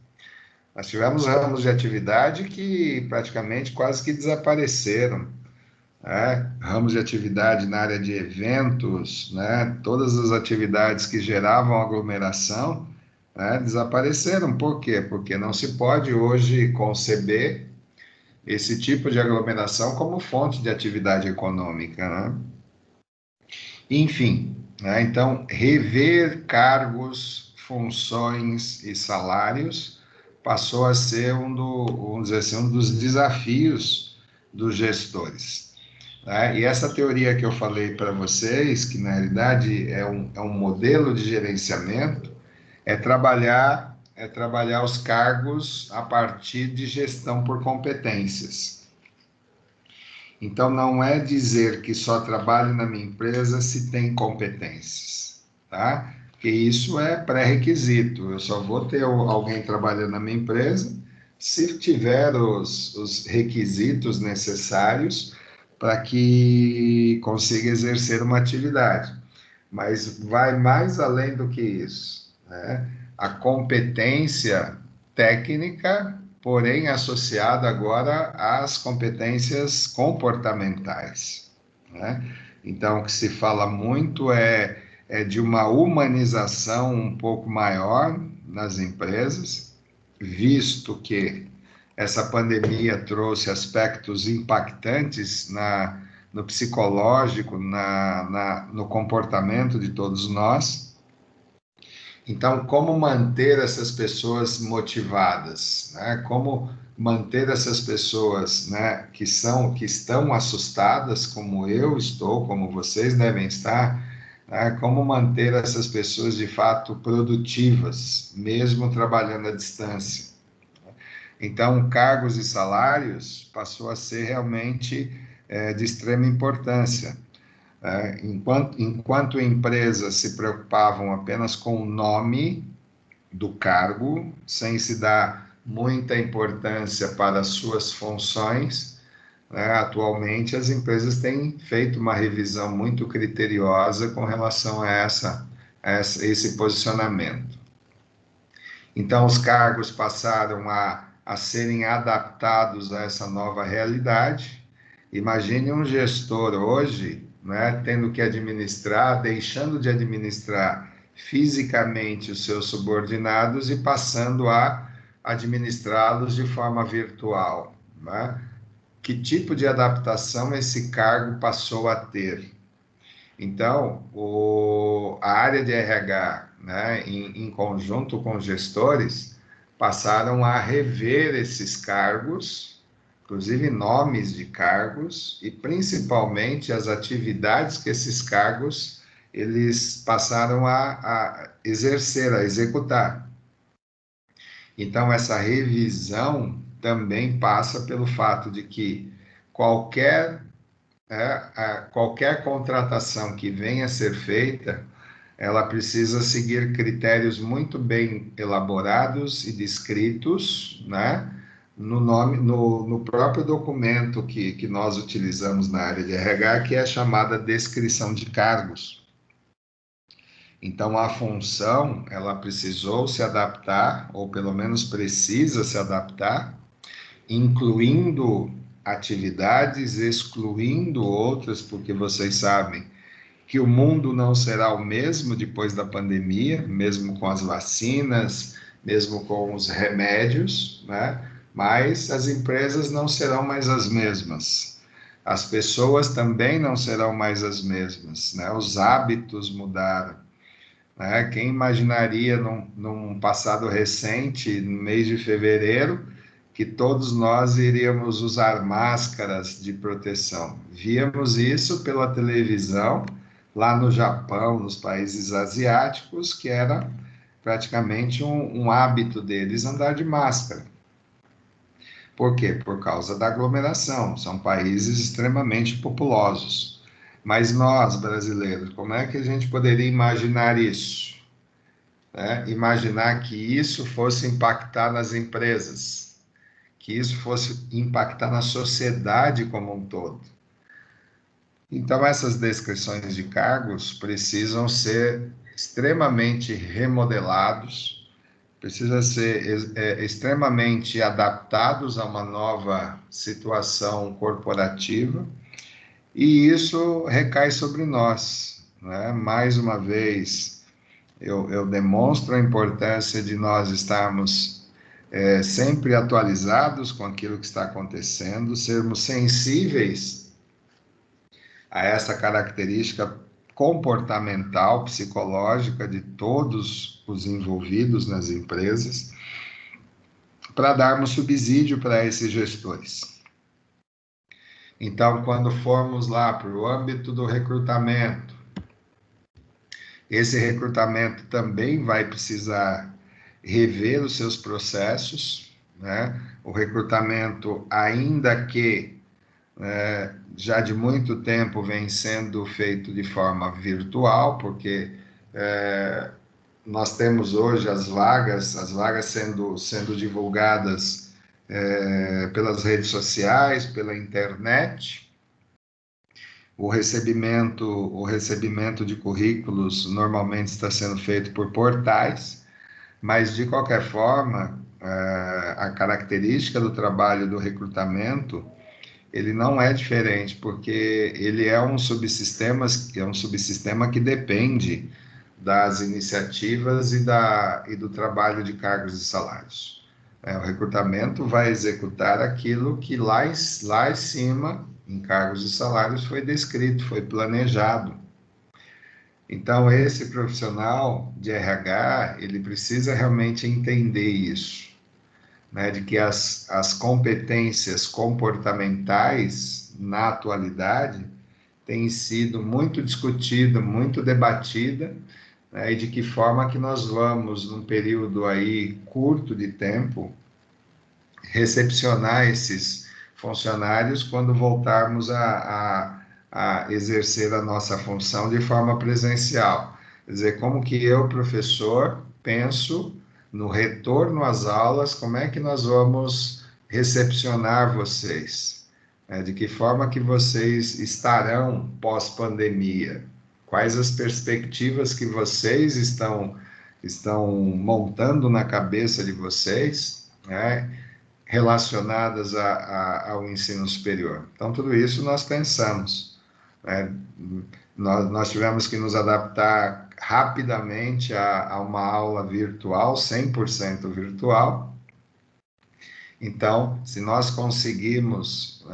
Nós tivemos ramos de atividade que praticamente quase que desapareceram, né? Ramos de atividade na área de eventos, né? Todas as atividades que geravam aglomeração, né, desapareceram. Por quê? Porque não se pode hoje conceber esse tipo de aglomeração como fonte de atividade econômica, né? Enfim, né? Então, rever cargos, funções e salários passou a ser vamos dizer assim, um dos desafios dos gestores, né? E essa teoria que eu falei para vocês, que na realidade é um modelo de gerenciamento, é trabalhar os cargos a partir de gestão por competências. Então, não é dizer que só trabalho na minha empresa se tem competências, tá? Porque isso é pré-requisito. Eu só vou ter alguém trabalhando na minha empresa se tiver os requisitos necessários para que consiga exercer uma atividade. Mas vai mais além do que isso, né? A competência técnica, porém associada agora às competências comportamentais, né? Então, o que se fala muito é de uma humanização um pouco maior nas empresas, visto que essa pandemia trouxe aspectos impactantes no psicológico, no comportamento de todos nós. Então, como manter essas pessoas motivadas, né? Como manter essas pessoas, né, que estão assustadas, como eu estou, como vocês devem estar, né? Como manter essas pessoas de fato produtivas, mesmo trabalhando à distância. Então, cargos e salários passou a ser realmente de extrema importância. Enquanto empresas se preocupavam apenas com o nome do cargo, sem se dar muita importância para as suas funções, né, atualmente as empresas têm feito uma revisão muito criteriosa com relação a esse posicionamento. Então, os cargos passaram a serem adaptados a essa nova realidade. Imagine um gestor hoje, né, tendo que administrar, deixando de administrar fisicamente os seus subordinados e passando a administrá-los de forma virtual, né? Que tipo de adaptação esse cargo passou a ter? Então, a área de RH, né, em conjunto com gestores, passaram a rever esses cargos, inclusive nomes de cargos, e principalmente as atividades que esses cargos eles passaram a exercer, a executar. Então, essa revisão também passa pelo fato de que qualquer, qualquer contratação que venha a ser feita, ela precisa seguir critérios muito bem elaborados e descritos, né? No próprio documento que nós utilizamos na área de RH, que é a chamada descrição de cargos. Então, a função, ela precisou se adaptar, ou pelo menos precisa se adaptar, incluindo atividades, excluindo outras, porque vocês sabem que o mundo não será o mesmo depois da pandemia, mesmo com as vacinas, mesmo com os remédios, né? Mas as empresas não serão mais as mesmas. As pessoas também não serão mais as mesmas, né? Os hábitos mudaram, né? Quem imaginaria num passado recente, no mês de fevereiro, que todos nós iríamos usar máscaras de proteção? Víamos isso pela televisão, lá no Japão, nos países asiáticos, que era praticamente um hábito deles andar de máscara. Por quê? Por causa da aglomeração. São países extremamente populosos. Mas nós, brasileiros, como é que a gente poderia imaginar isso? Imaginar que isso fosse impactar nas empresas, que isso fosse impactar na sociedade como um todo. Então, essas descrições de cargos precisam ser extremamente remodelados, precisam ser extremamente adaptados a uma nova situação corporativa, e isso recai sobre nós, né? Mais uma vez, eu demonstro a importância de nós estarmos sempre atualizados com aquilo que está acontecendo, sermos sensíveis a essa característica comportamental, psicológica de todos os envolvidos nas empresas, para darmos subsídio para esses gestores. Então, quando formos lá para o âmbito do recrutamento, esse recrutamento também vai precisar rever os seus processos, né? O recrutamento, ainda que já de muito tempo vem sendo feito de forma virtual, porque nós temos hoje as vagas sendo divulgadas pelas redes sociais, pela internet. O recebimento de currículos normalmente está sendo feito por portais, mas de qualquer forma, a característica do trabalho do recrutamento ele não é diferente, porque ele é um subsistema que depende das iniciativas e do trabalho de cargos e salários. O recrutamento vai executar aquilo que lá em cima, em cargos e salários, foi descrito, foi planejado. Então, esse profissional de RH, ele precisa realmente entender isso. Né, de que as competências comportamentais, na atualidade, têm sido muito discutida, muito debatida, né, e de que forma que nós vamos, num período aí curto de tempo, recepcionar esses funcionários quando voltarmos a exercer a nossa função de forma presencial. Quer dizer, como que eu, professor, penso no retorno às aulas, como é que nós vamos recepcionar vocês? De que forma que vocês estarão pós-pandemia? Quais as perspectivas que vocês estão montando na cabeça de vocês, né, relacionadas ao ensino superior? Então, tudo isso nós pensamos. Nós tivemos que nos adaptar rapidamente a uma aula virtual, 100% virtual. Então, se nós conseguirmos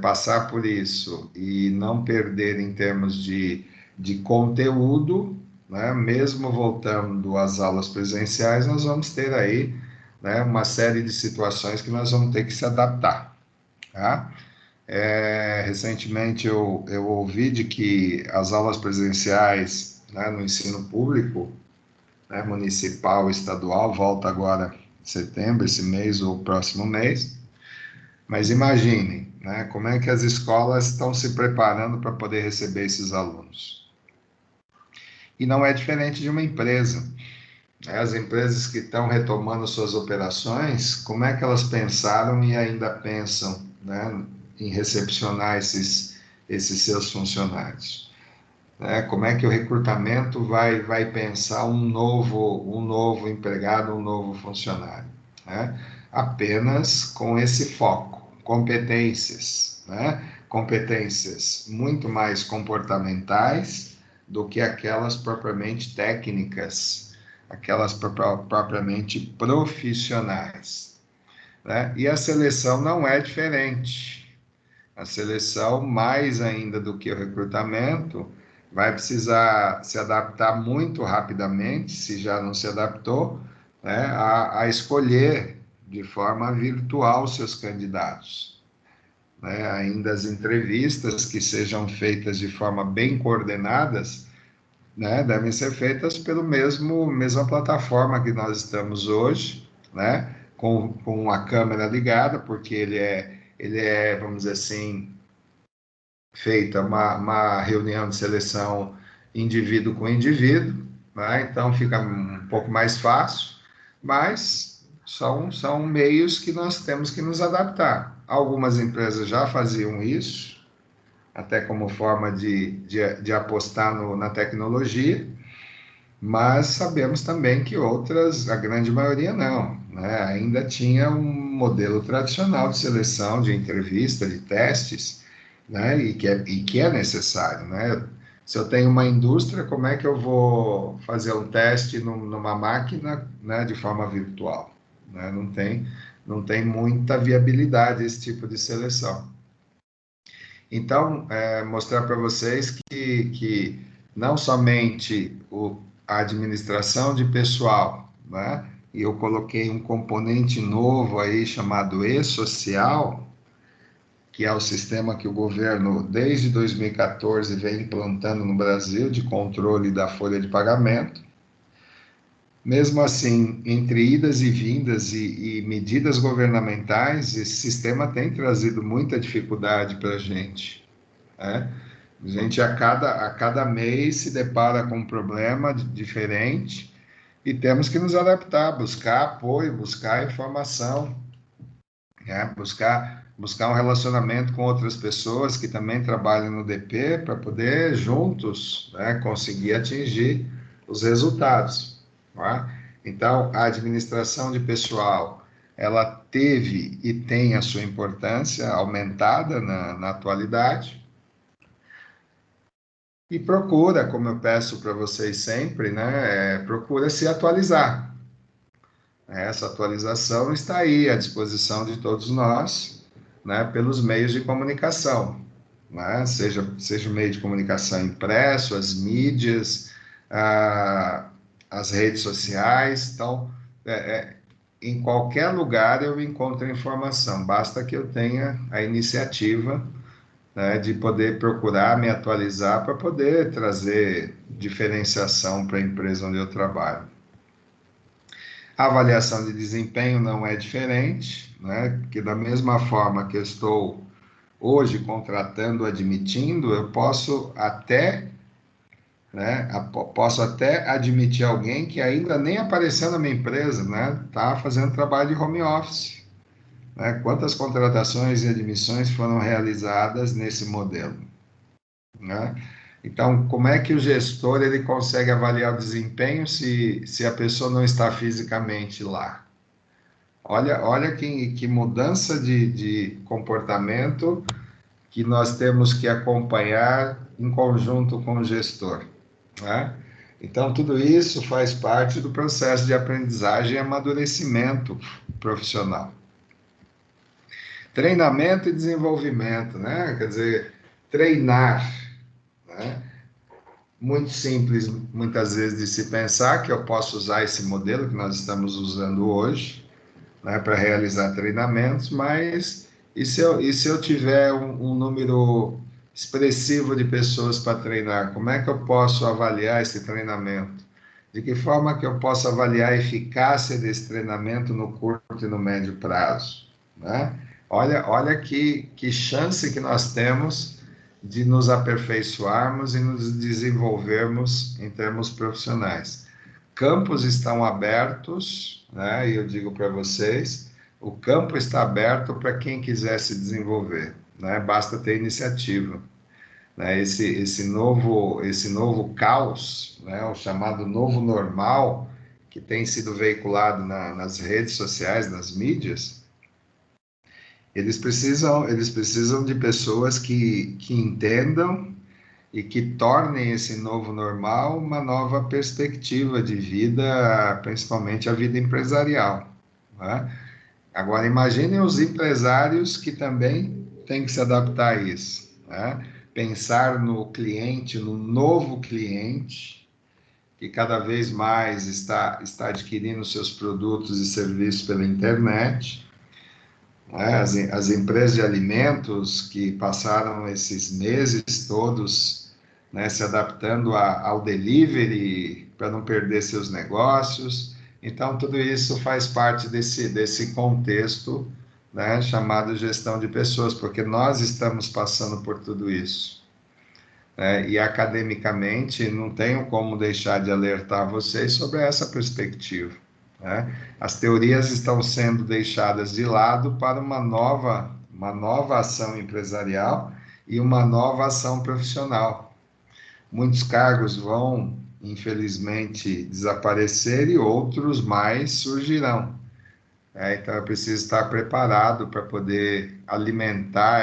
passar por isso e não perder em termos de conteúdo, né, mesmo voltando às aulas presenciais, nós vamos ter aí, né, uma série de situações que nós vamos ter que se adaptar, tá? Recentemente eu ouvi de que as aulas presenciais, né, no ensino público, né, municipal e estadual, volta agora em setembro, esse mês ou próximo mês, mas imaginem, né, como é que as escolas estão se preparando para poder receber esses alunos. E não é diferente de uma empresa. As empresas que estão retomando suas operações, como é que elas pensaram e ainda pensam, né, em recepcionar esses seus funcionários? Como é que o recrutamento vai pensar um novo empregado, um novo funcionário? Né? Apenas com esse foco, competências, né? Competências muito mais comportamentais do que aquelas propriamente técnicas, aquelas propriamente profissionais, né? E a seleção não é diferente. A seleção, mais ainda do que o recrutamento, vai precisar se adaptar muito rapidamente, se já não se adaptou, né, a escolher de forma virtual seus candidatos. Né? Ainda as entrevistas que sejam feitas de forma bem coordenadas, né, devem ser feitas pelo mesma plataforma que nós estamos hoje, né, com a câmera ligada, porque ele é, vamos dizer assim, feita uma reunião de seleção indivíduo com indivíduo, né? Então fica um pouco mais fácil, mas são meios que nós temos que nos adaptar. Algumas empresas já faziam isso, até como forma de apostar na tecnologia, mas sabemos também que outras, a grande maioria não, né? Ainda tinha um modelo tradicional de seleção, de entrevista, de testes, né? E que é necessário, né? Se eu tenho uma indústria, como é que eu vou fazer um teste numa máquina, né, de forma virtual? Né? Não tem muita viabilidade esse tipo de seleção. Então, mostrar para vocês que não somente a administração de pessoal, né? E eu coloquei um componente novo aí chamado e-social, que é o sistema que o governo, desde 2014, vem implantando no Brasil de controle da folha de pagamento. Mesmo assim, entre idas e vindas e medidas governamentais, esse sistema tem trazido muita dificuldade para a gente, né? A gente, a cada mês, se depara com um problema diferente e temos que nos adaptar, buscar apoio, buscar informação, né? Buscar um relacionamento com outras pessoas que também trabalham no DP para poder, juntos, né, conseguir atingir os resultados. Tá? Então, a administração de pessoal, ela teve e tem a sua importância aumentada na atualidade, e procura, como eu peço para vocês sempre, né, procura se atualizar. Essa atualização está aí à disposição de todos nós, né, pelos meios de comunicação, né, seja o meio de comunicação impresso, as mídias, as redes sociais. Então, em qualquer lugar eu encontro informação, basta que eu tenha a iniciativa, né, de poder procurar me atualizar para poder trazer diferenciação para a empresa onde eu trabalho. A avaliação de desempenho não é diferente, né, porque da mesma forma que eu estou hoje contratando, admitindo, eu posso até, né, admitir alguém que ainda nem apareceu na minha empresa, né, está fazendo trabalho de home office. Né? Quantas contratações e admissões foram realizadas nesse modelo? Né? Então, como é que o gestor ele consegue avaliar o desempenho se a pessoa não está fisicamente lá? Olha que mudança de comportamento que nós temos que acompanhar em conjunto com o gestor. Né? Então, tudo isso faz parte do processo de aprendizagem e amadurecimento profissional. Treinamento e desenvolvimento, né? Quer dizer, treinar, né? muito simples, muitas vezes, de se pensar que eu posso usar esse modelo que nós estamos usando hoje, né, para realizar treinamentos, mas e se eu tiver um número expressivo de pessoas para treinar, como é que eu posso avaliar esse treinamento? De que forma que eu posso avaliar a eficácia desse treinamento no curto e no médio prazo, né? Olha que chance que nós temos de nos aperfeiçoarmos e nos desenvolvermos em termos profissionais. Campos estão abertos, né? E eu digo para vocês, o campo está aberto para quem quiser se desenvolver, né? Basta ter iniciativa, né? Esse novo caos, né? O chamado novo normal, que tem sido veiculado nas redes sociais, nas mídias, eles precisam de pessoas que entendam e que tornem esse novo normal uma nova perspectiva de vida, principalmente a vida empresarial, né? Agora, imaginem os empresários que também têm que se adaptar a isso, né? Pensar no cliente, no novo cliente, que cada vez mais está adquirindo seus produtos e serviços pela internet, né? As empresas de alimentos que passaram esses meses todos, né, se adaptando ao delivery para não perder seus negócios. Então, tudo isso faz parte desse contexto, né, chamado gestão de pessoas, porque nós estamos passando por tudo isso, né? E academicamente não tenho como deixar de alertar vocês sobre essa perspectiva, né? As teorias estão sendo deixadas de lado para uma nova ação empresarial e uma nova ação profissional. Muitos cargos vão, infelizmente, desaparecer e outros mais surgirão. Então, eu preciso estar preparado para poder alimentar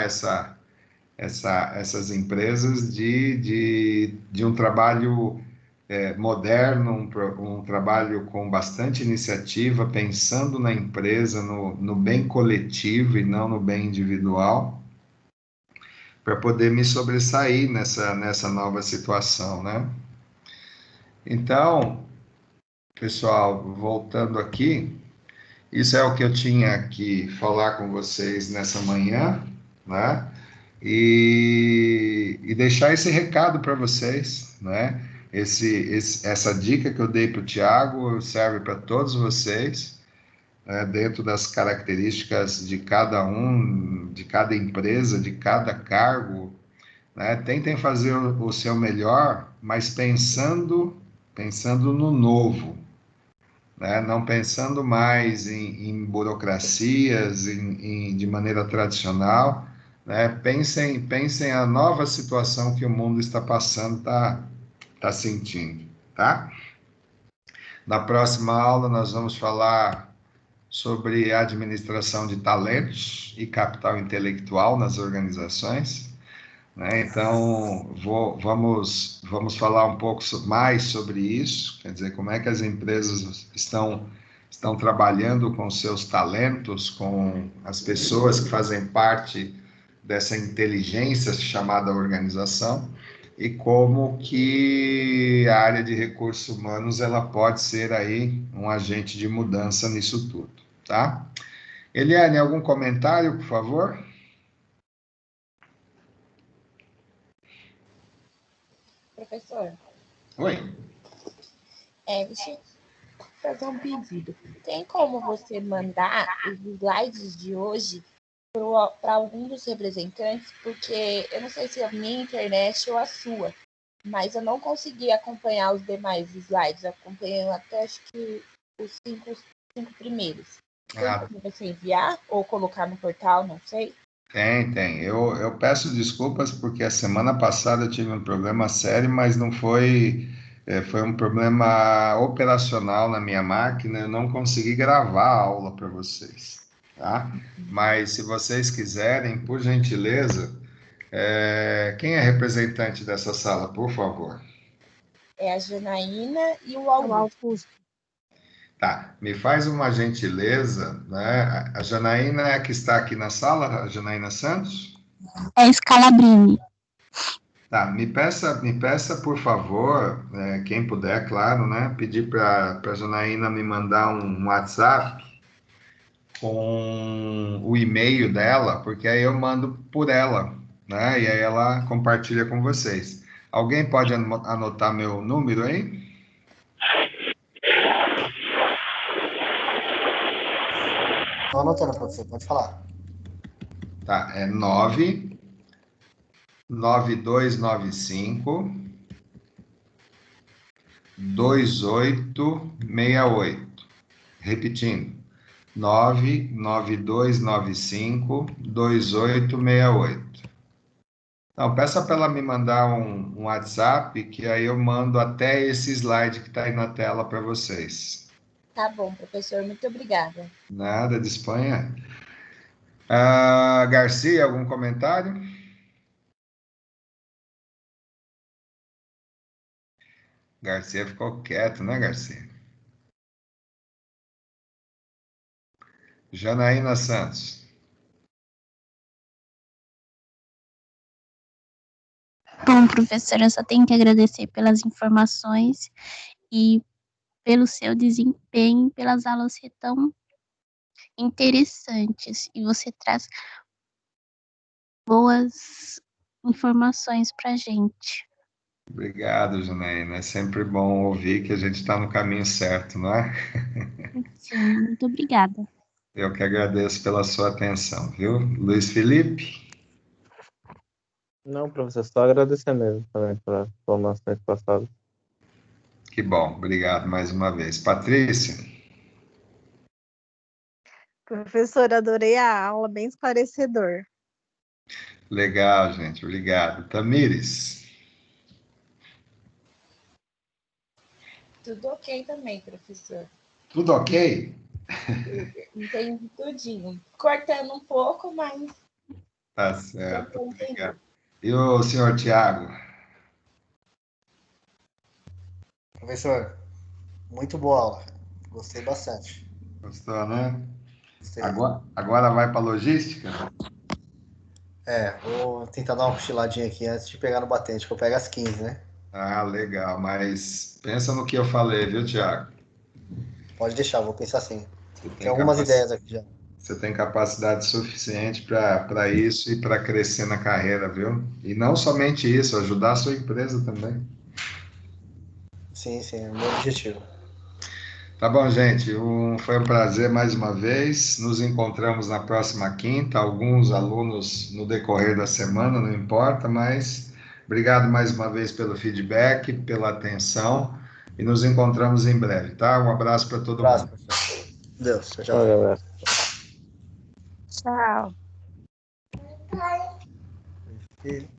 essas empresas de um trabalho moderno, um trabalho com bastante iniciativa, pensando na empresa, no bem coletivo e não no bem individual, para poder me sobressair nessa nova situação, né? Então, pessoal, voltando aqui, isso é o que eu tinha que falar com vocês nessa manhã, né? E deixar esse recado para vocês, né? Essa dica que eu dei para o Tiago serve para todos vocês, né? Dentro das características de cada um, de cada empresa, de cada cargo, né? Tentem fazer o seu melhor, mas pensando no novo, né? Não pensando mais em burocracias, de maneira tradicional, né? Pensem a nova situação que o mundo está passando, está sentindo, tá? Na próxima aula, nós vamos falar sobre administração de talentos e capital intelectual nas organizações, né? Então, vamos falar um pouco mais sobre isso, quer dizer, como é que as empresas estão trabalhando com seus talentos, com as pessoas que fazem parte dessa inteligência chamada organização, e como que a área de recursos humanos ela pode ser aí um agente de mudança nisso tudo, tá? Eliane, algum comentário, por favor? Professor, Oi. deixa eu fazer um pedido. Tem como você mandar os slides de hoje para algum dos representantes? Porque eu não sei se é a minha internet ou a sua, mas eu não consegui acompanhar os demais slides. Eu acompanhei até acho que os cinco primeiros. Tem como você enviar ou colocar no portal, não sei? Tem. Eu peço desculpas porque a semana passada eu tive um problema sério, mas não foi, foi um problema operacional na minha máquina, eu não consegui gravar a aula para vocês, tá? Mas se vocês quiserem, por gentileza, quem é representante dessa sala, por favor? É a Janaína e o O Augusto. Augusto. Tá, me faz uma gentileza, né? A Janaína é a que está aqui na sala, a Janaína Santos? É Scalabrini. Tá, me peça, por favor, quem puder, claro, né? Pedir para a Janaína me mandar um WhatsApp com o e-mail dela, porque aí eu mando por ela, né? E aí ela compartilha com vocês. Alguém pode anotar meu número aí? Tô anotando, professor, pode falar. Tá, é 99295 2868. Repetindo, 99295 2868. Não, peça para ela me mandar um WhatsApp, que aí eu mando até esse slide que está aí na tela para vocês. Tá bom, professor, muito obrigada. Nada de Espanha. Garcia, algum comentário? Garcia ficou quieto, né, Garcia? Janaína Santos. Bom, professor, eu só tenho que agradecer pelas informações e pelo seu desempenho, pelas aulas que tão interessantes. E você traz boas informações para gente. Obrigado, Janaína. É sempre bom ouvir que a gente está no caminho certo, não é? Sim, muito obrigada. Eu que agradeço pela sua atenção, viu? Luiz Felipe? Não, professor, só agradecer mesmo também pelas informações passadas. Que bom, obrigado mais uma vez. Patrícia? Professor, adorei a aula, bem esclarecedor. Legal, gente, obrigado. Tamires? Tudo ok também, professor. Tudo ok? Entendi tudinho. Cortando um pouco, mas Tá deu certo, para entender. obrigado. E o senhor Tiago? Professor, muito boa aula. Gostei bastante. Gostou, né? Gostei. Agora vai para logística? Vou tentar dar uma cochiladinha aqui antes de pegar no batente, que eu pego às 15, né? Ah, legal, mas pensa no que eu falei, viu, Tiago? Pode deixar, vou pensar assim. Você Tem tem algumas ideias aqui já. Você tem capacidade suficiente para isso e para crescer na carreira, viu? E não somente isso, ajudar a sua empresa também. Sim, sim, é o meu objetivo. Tá bom, gente. Foi um prazer mais uma vez. Nos encontramos na próxima quinta. Alguns alunos no decorrer da semana, não importa, mas obrigado mais uma vez pelo feedback, pela atenção e nos encontramos em breve, tá? Um abraço para todo Abraço, mundo. professor. Deus, tchau, Olha, tchau. galera. Tchau. E